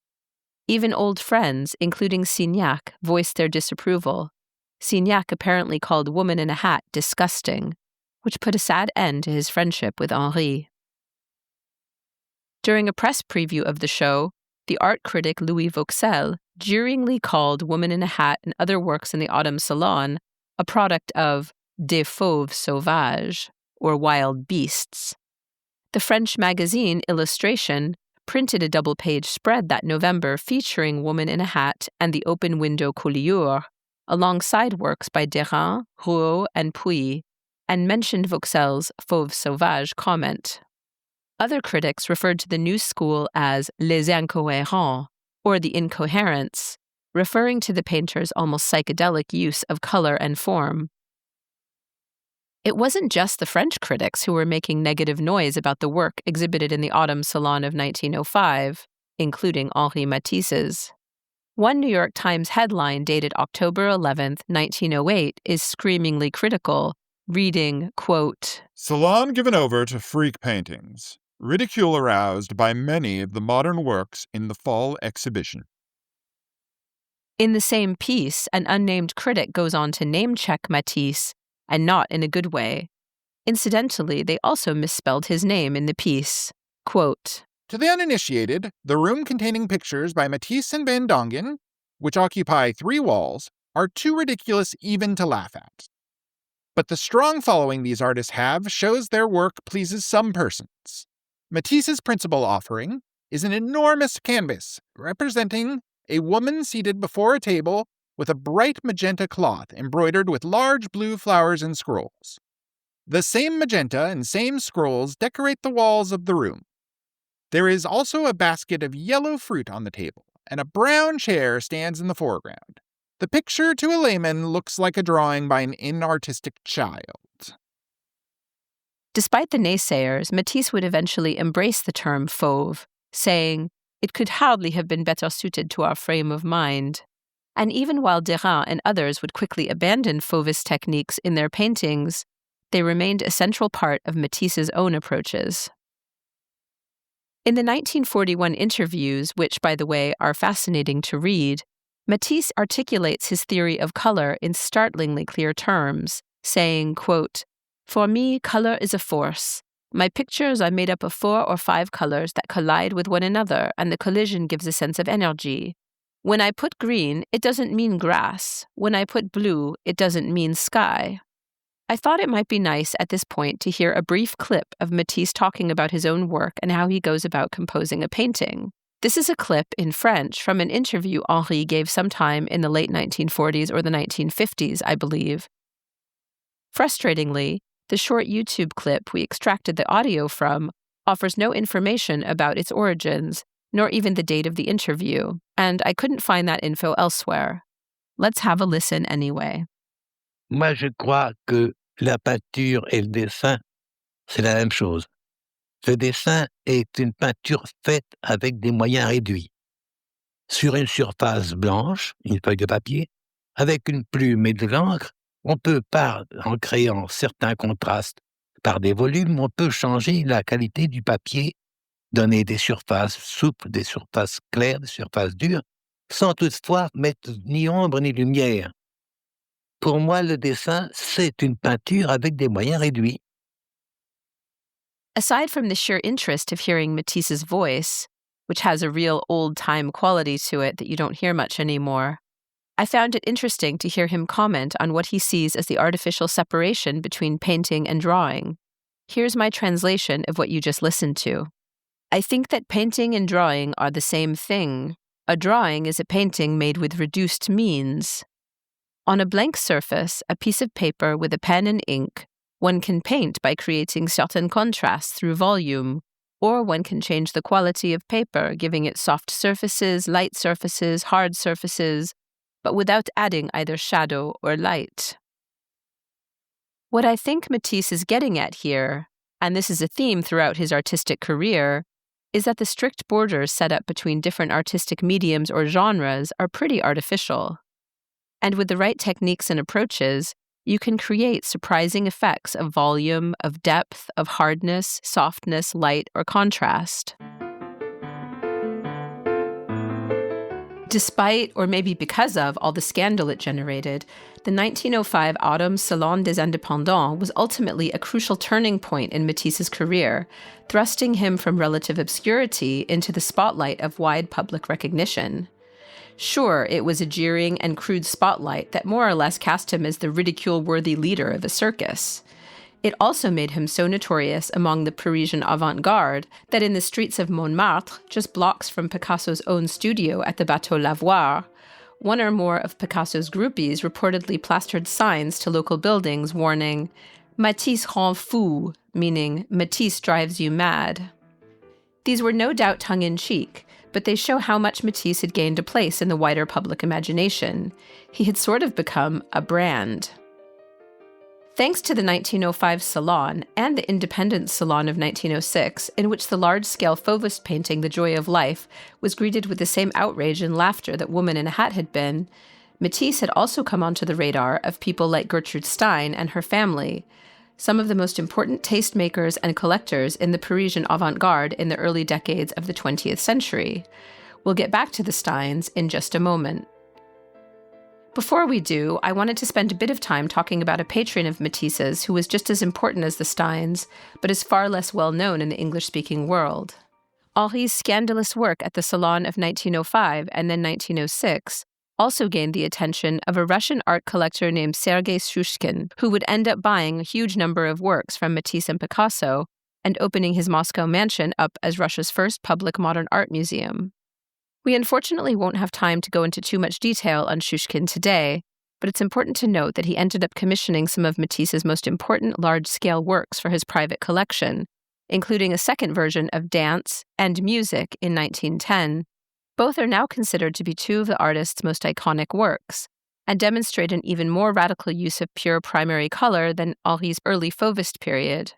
Even old friends, including Signac, voiced their disapproval. Signac apparently called Woman in a Hat disgusting, which put a sad end to his friendship with Henri. During a press preview of the show, the art critic Louis Vauxelles jeeringly called Woman in a Hat and other works in the Autumn Salon a product of des fauves sauvages, or wild beasts. The French magazine Illustration printed a double-page spread that November featuring Woman in a Hat and the open window Collioure, alongside works by Derain, Rouault, and Puy, and mentioned Vauxelles' fauve sauvage comment. Other critics referred to the new school as les incohérents, or the incoherents, referring to the painter's almost psychedelic use of color and form. It wasn't just the French critics who were making negative noise about the work exhibited in the Autumn Salon of 1905, including Henri Matisse's. One New York Times headline dated October 11, 1908, is screamingly critical, reading, quote, "Salon given over to freak paintings. Ridicule aroused by many of the modern works in the fall exhibition." In the same piece, an unnamed critic goes on to name-check Matisse, and not in a good way. Incidentally, they also misspelled his name in the piece. Quote, "To the uninitiated, the room containing pictures by Matisse and Van Dongen, which occupy 3 walls, are too ridiculous even to laugh at. But the strong following these artists have shows their work pleases some persons. Matisse's principal offering is an enormous canvas representing a woman seated before a table with a bright magenta cloth embroidered with large blue flowers and scrolls. The same magenta and same scrolls decorate the walls of the room. There is also a basket of yellow fruit on the table, and a brown chair stands in the foreground. The picture to a layman looks like a drawing by an inartistic child." Despite the naysayers, Matisse would eventually embrace the term fauve, saying, "It could hardly have been better suited to our frame of mind." And even while Derain and others would quickly abandon fauvist techniques in their paintings, they remained a central part of Matisse's own approaches. In the 1941 interviews, which, by the way, are fascinating to read, Matisse articulates his theory of color in startlingly clear terms, saying, quote, "For me, color is a force. My pictures are made up of 4 or 5 colors that collide with one another, and the collision gives a sense of energy. When I put green, it doesn't mean grass. When I put blue, it doesn't mean sky." I thought it might be nice at this point to hear a brief clip of Matisse talking about his own work and how he goes about composing a painting. This is a clip in French from an interview Henri gave sometime in the late 1940s or the 1950s, I believe. Frustratingly, the short YouTube clip we extracted the audio from offers no information about its origins, nor even the date of the interview, and I couldn't find that info elsewhere. Let's have a listen anyway. Moi, je crois que la peinture et le dessin, c'est la même chose. Le dessin est une peinture faite avec des moyens réduits. Sur une surface blanche, une feuille de papier, avec une plume et de l'encre, on peut, en créant certains contrastes par des volumes, on peut changer la qualité du papier, donner des surfaces souples, des surfaces claires, des surfaces dures, sans toutefois mettre ni ombre ni lumière. Pour moi, le dessin, c'est une peinture avec des moyens réduits. Aside from the sheer interest of hearing Matisse's voice, which has a real old-time quality to it that you don't hear much anymore, I found it interesting to hear him comment on what he sees as the artificial separation between painting and drawing. Here's my translation of what you just listened to. "I think that painting and drawing are the same thing. A drawing is a painting made with reduced means. On a blank surface, a piece of paper with a pen and ink, one can paint by creating certain contrasts through volume, or one can change the quality of paper, giving it soft surfaces, light surfaces, hard surfaces, but without adding either shadow or light." What I think Matisse is getting at here, and this is a theme throughout his artistic career, is that the strict borders set up between different artistic mediums or genres are pretty artificial. And with the right techniques and approaches, you can create surprising effects of volume, of depth, of hardness, softness, light, or contrast. Despite, or maybe because of, all the scandal it generated, the 1905 Autumn Salon des Indépendants was ultimately a crucial turning point in Matisse's career, thrusting him from relative obscurity into the spotlight of wide public recognition. Sure, it was a jeering and crude spotlight that more or less cast him as the ridicule-worthy leader of a circus. It also made him so notorious among the Parisian avant-garde that in the streets of Montmartre, just blocks from Picasso's own studio at the Bateau Lavoir, one or more of Picasso's groupies reportedly plastered signs to local buildings warning, "Matisse rend fou," meaning Matisse drives you mad. These were no doubt tongue-in-cheek, but they show how much Matisse had gained a place in the wider public imagination. He had sort of become a brand. Thanks to the 1905 Salon and the Independence Salon of 1906, in which the large-scale Fauvist painting The Joy of Life was greeted with the same outrage and laughter that Woman in a Hat had been, Matisse had also come onto the radar of people like Gertrude Stein and her family, some of the most important tastemakers and collectors in the Parisian avant-garde in the early decades of the 20th century. We'll get back to the Steins in just a moment. Before we do, I wanted to spend a bit of time talking about a patron of Matisse's who was just as important as the Steins, but is far less well known in the English-speaking world. Henri's scandalous work at the Salon of 1905 and then 1906 also gained the attention of a Russian art collector named Sergei Shushkin, who would end up buying a huge number of works from Matisse and Picasso and opening his Moscow mansion up as Russia's first public modern art museum. We unfortunately won't have time to go into too much detail on Shushkin today, but it's important to note that he ended up commissioning some of Matisse's most important large-scale works for his private collection, including a second version of Dance and Music in 1910. Both are now considered to be two of the artist's most iconic works, and demonstrate an even more radical use of pure primary color than Henri's early Fauvist period.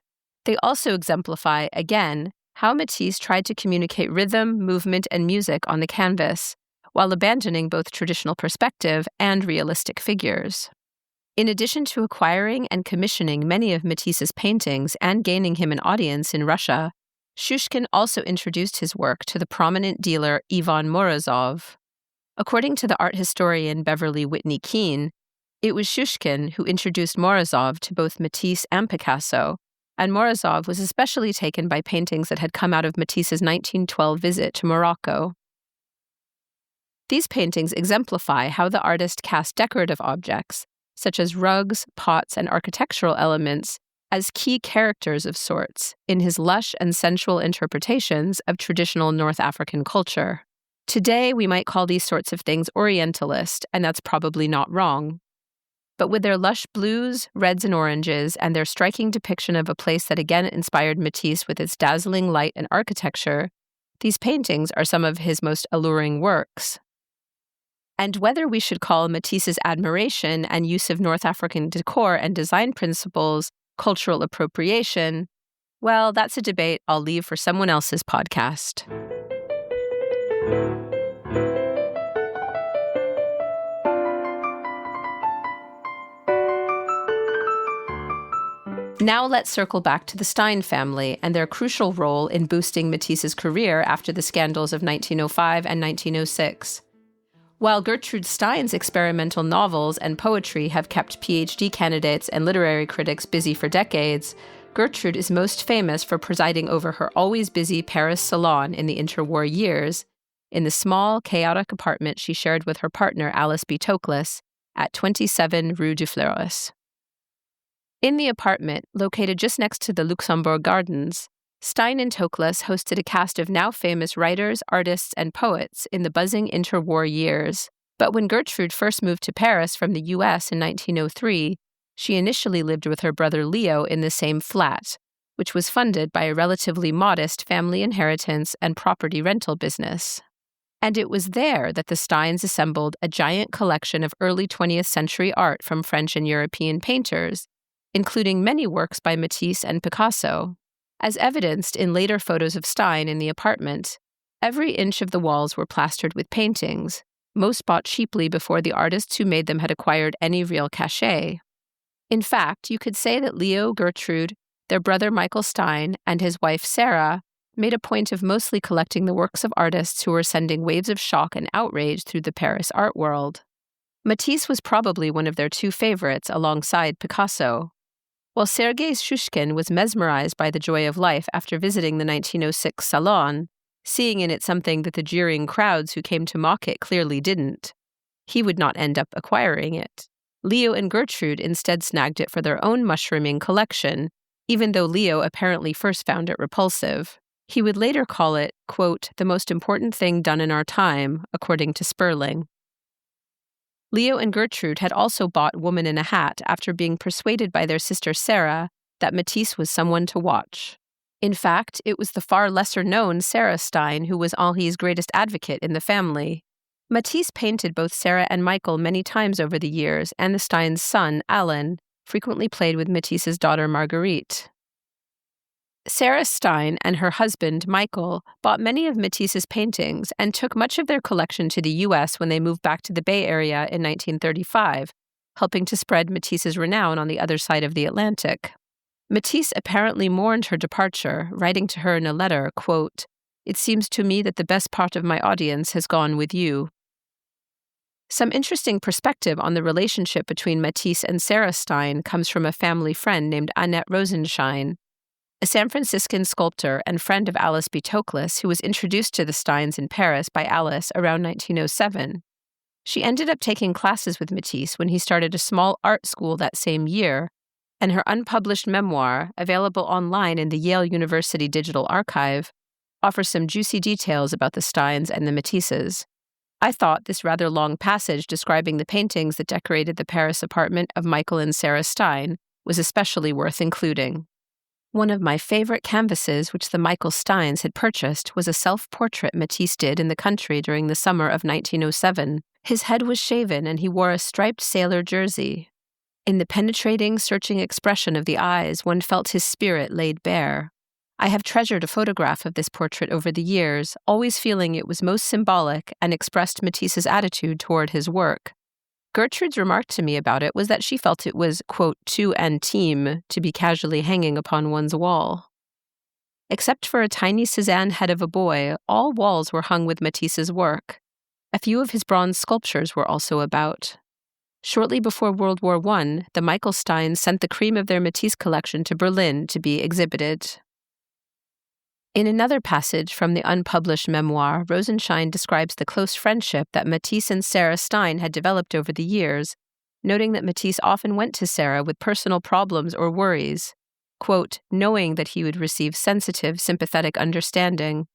They also exemplify, again, how Matisse tried to communicate rhythm, movement, and music on the canvas, while abandoning both traditional perspective and realistic figures. In addition to acquiring and commissioning many of Matisse's paintings and gaining him an audience in Russia, Shushkin also introduced his work to the prominent dealer Ivan Morozov. According to the art historian Beverly Whitney Keane, it was Shushkin who introduced Morozov to both Matisse and Picasso, and Morozov was especially taken by paintings that had come out of Matisse's 1912 visit to Morocco. These paintings exemplify how the artist cast decorative objects, such as rugs, pots, and architectural elements, as key characters of sorts in his lush and sensual interpretations of traditional North African culture. Today, we might call these sorts of things Orientalist, and that's probably not wrong. But with their lush blues, reds, and oranges, and their striking depiction of a place that again inspired Matisse with its dazzling light and architecture, these paintings are some of his most alluring works. And whether we should call Matisse's admiration and use of North African decor and design principles cultural appropriation, well, that's a debate I'll leave for someone else's podcast. Now let's circle back to the Stein family and their crucial role in boosting Matisse's career after the scandals of 1905 and 1906. While Gertrude Stein's experimental novels and poetry have kept PhD candidates and literary critics busy for decades, Gertrude is most famous for presiding over her always busy Paris salon in the interwar years, in the small, chaotic apartment she shared with her partner Alice B. Toklas at 27 Rue du Fleuris. In the apartment, located just next to the Luxembourg Gardens, Stein and Toklas hosted a cast of now famous writers, artists, and poets in the buzzing interwar years. But when Gertrude first moved to Paris from the U.S. in 1903, she initially lived with her brother Leo in the same flat, which was funded by a relatively modest family inheritance and property rental business. And it was there that the Steins assembled a giant collection of early 20th century art from French and European painters, including many works by Matisse and Picasso. As evidenced in later photos of Stein in the apartment, every inch of the walls were plastered with paintings, most bought cheaply before the artists who made them had acquired any real cachet. In fact, you could say that Leo, Gertrude, their brother Michael Stein, and his wife Sarah made a point of mostly collecting the works of artists who were sending waves of shock and outrage through the Paris art world. Matisse was probably one of their two favorites alongside Picasso. While Sergei Shushkin was mesmerized by the joy of life after visiting the 1906 Salon, seeing in it something that the jeering crowds who came to mock it clearly didn't, he would not end up acquiring it. Leo and Gertrude instead snagged it for their own mushrooming collection, even though Leo apparently first found it repulsive. He would later call it, quote, the most important thing done in our time, according to Sperling. Leo and Gertrude had also bought Woman in a Hat after being persuaded by their sister Sarah that Matisse was someone to watch. In fact, it was the far lesser-known Sarah Stein who was Henri's greatest advocate in the family. Matisse painted both Sarah and Michael many times over the years, and the Stein's son, Alan, frequently played with Matisse's daughter Marguerite. Sarah Stein and her husband, Michael, bought many of Matisse's paintings and took much of their collection to the U.S. when they moved back to the Bay Area in 1935, helping to spread Matisse's renown on the other side of the Atlantic. Matisse apparently mourned her departure, writing to her in a letter, quote, "It seems to me that the best part of my audience has gone with you." Some interesting perspective on the relationship between Matisse and Sarah Stein comes from a family friend named Annette Rosenschein, a San Franciscan sculptor and friend of Alice B. Toklas, who was introduced to the Steins in Paris by Alice around 1907. She ended up taking classes with Matisse when he started a small art school that same year, and her unpublished memoir, available online in the Yale University Digital Archive, offers some juicy details about the Steins and the Matisses. I thought this rather long passage describing the paintings that decorated the Paris apartment of Michael and Sarah Stein was especially worth including. One of my favorite canvases which the Michael Steins had purchased was a self-portrait Matisse did in the country during the summer of 1907. His head was shaven and he wore a striped sailor jersey. In the penetrating, searching expression of the eyes, one felt his spirit laid bare. I have treasured a photograph of this portrait over the years, always feeling it was most symbolic and expressed Matisse's attitude toward his work. Gertrude's remark to me about it was that she felt it was, quote, too intime to be casually hanging upon one's wall. Except for a tiny Cézanne head of a boy, all walls were hung with Matisse's work. A few of his bronze sculptures were also about. Shortly before World War I, the Michael Steins sent the cream of their Matisse collection to Berlin to be exhibited. In another passage from the unpublished memoir, Rosenshein describes the close friendship that Matisse and Sarah Stein had developed over the years, noting that Matisse often went to Sarah with personal problems or worries, quote, knowing that he would receive sensitive, sympathetic understanding.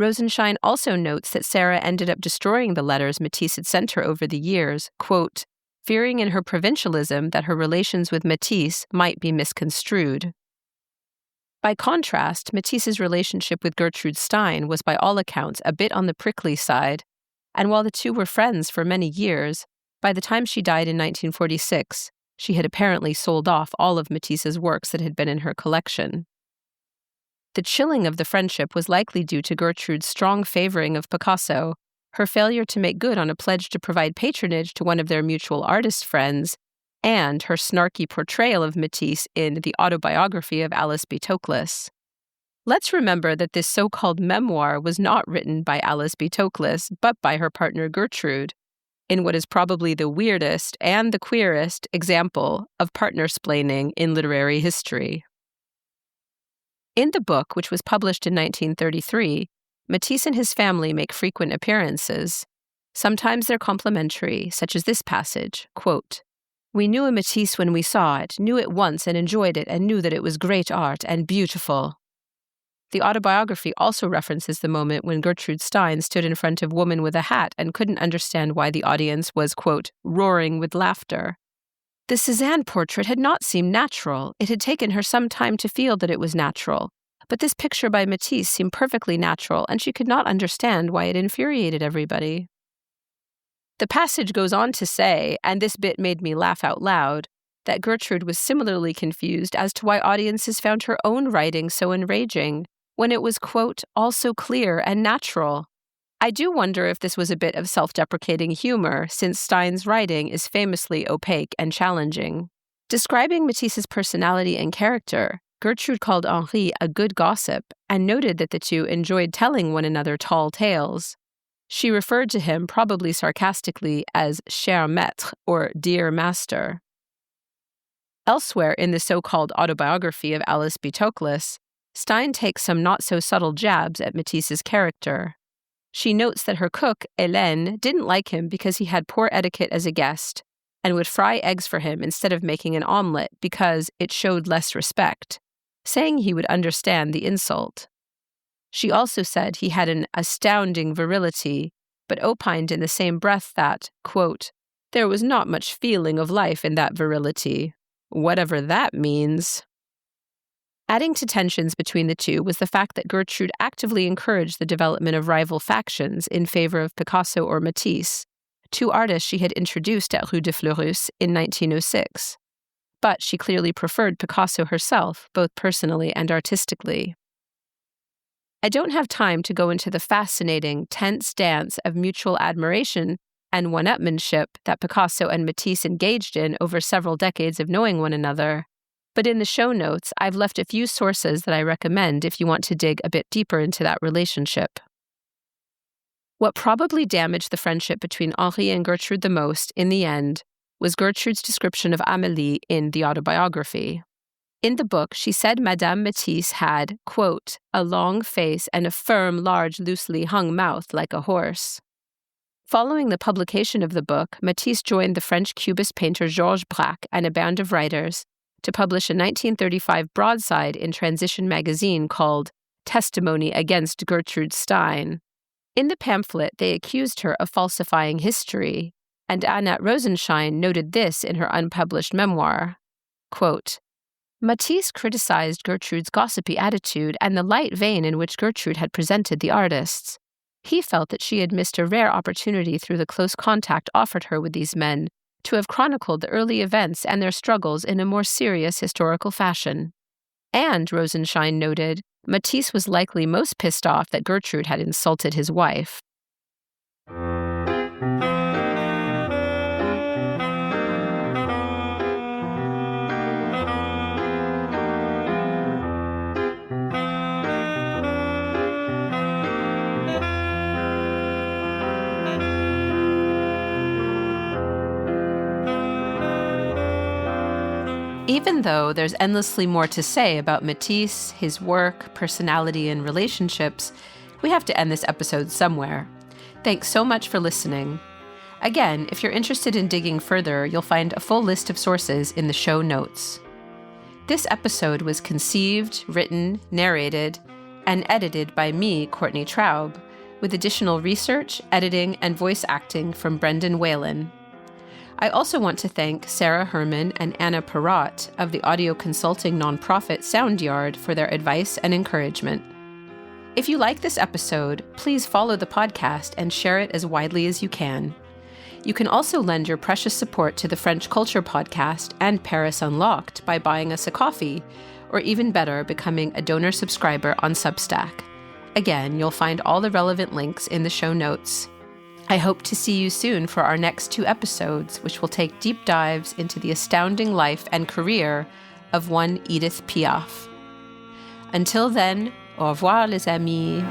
Rosenshein also notes that Sarah ended up destroying the letters Matisse had sent her over the years, quote, fearing in her provincialism that her relations with Matisse might be misconstrued. By contrast, Matisse's relationship with Gertrude Stein was by all accounts a bit on the prickly side, and while the two were friends for many years, by the time she died in 1946, she had apparently sold off all of Matisse's works that had been in her collection. The chilling of the friendship was likely due to Gertrude's strong favoring of Picasso, her failure to make good on a pledge to provide patronage to one of their mutual artist friends, and her snarky portrayal of Matisse in the autobiography of Alice B. Toklas. Let's remember that this so-called memoir was not written by Alice B. Toklas, but by her partner Gertrude, in what is probably the weirdest and the queerest example of partner-splaining in literary history. In the book, which was published in 1933, Matisse and his family make frequent appearances. Sometimes they're complimentary, such as this passage, quote, we knew a Matisse when we saw it, knew it once and enjoyed it, and knew that it was great art and beautiful. The autobiography also references the moment when Gertrude Stein stood in front of Woman with a Hat and couldn't understand why the audience was, quote, roaring with laughter. The Cézanne portrait had not seemed natural. It had taken her some time to feel that it was natural. But this picture by Matisse seemed perfectly natural, and she could not understand why it infuriated everybody. The passage goes on to say, and this bit made me laugh out loud, that Gertrude was similarly confused as to why audiences found her own writing so enraging, when it was, quote, all so clear and natural. I do wonder if this was a bit of self-deprecating humor, since Stein's writing is famously opaque and challenging. Describing Matisse's personality and character, Gertrude called Henri a good gossip and noted that the two enjoyed telling one another tall tales. She referred to him, probably sarcastically, as cher maître, or dear master. Elsewhere in the so-called autobiography of Alice B. Toklas, Stein takes some not-so-subtle jabs at Matisse's character. She notes that her cook, Hélène, didn't like him because he had poor etiquette as a guest and would fry eggs for him instead of making an omelette because it showed less respect, saying he would understand the insult. She also said he had an astounding virility, but opined in the same breath that, quote, there was not much feeling of life in that virility, whatever that means. Adding to tensions between the two was the fact that Gertrude actively encouraged the development of rival factions in favor of Picasso or Matisse, two artists she had introduced at Rue de Fleurus in 1906. But she clearly preferred Picasso herself, both personally and artistically. I don't have time to go into the fascinating, tense dance of mutual admiration and one-upmanship that Picasso and Matisse engaged in over several decades of knowing one another, but in the show notes, I've left a few sources that I recommend if you want to dig a bit deeper into that relationship. What probably damaged the friendship between Henri and Gertrude the most, in the end, was Gertrude's description of Amelie in the autobiography. In the book, she said Madame Matisse had, quote, a long face and a firm, large, loosely hung mouth like a horse. Following the publication of the book, Matisse joined the French Cubist painter Georges Braque and a band of writers to publish a 1935 broadside in Transition magazine called Testimony Against Gertrude Stein. In the pamphlet, they accused her of falsifying history, and Annette Rosenshein noted this in her unpublished memoir, quote, Matisse criticized Gertrude's gossipy attitude and the light vein in which Gertrude had presented the artists. He felt that she had missed a rare opportunity through the close contact offered her with these men to have chronicled the early events and their struggles in a more serious historical fashion. And, Rosenshine noted, Matisse was likely most pissed off that Gertrude had insulted his wife. Even though there's endlessly more to say about Matisse, his work, personality, and relationships, we have to end this episode somewhere. Thanks so much for listening. Again, if you're interested in digging further, you'll find a full list of sources in the show notes. This episode was conceived, written, narrated, and edited by me, Courtney Traub, with additional research, editing, and voice acting from Brendan Whalen. I also want to thank Sarah Herman and Anna Perrott of the audio consulting nonprofit Soundyard for their advice and encouragement. If you like this episode, please follow the podcast and share it as widely as you can. You can also lend your precious support to the French Culture Podcast and Paris Unlocked by buying us a coffee, or even better, becoming a donor subscriber on Substack. Again, you'll find all the relevant links in the show notes. I hope to see you soon for our next 2 episodes, which will take deep dives into the astounding life and career of one Edith Piaf. Until then, au revoir les amis.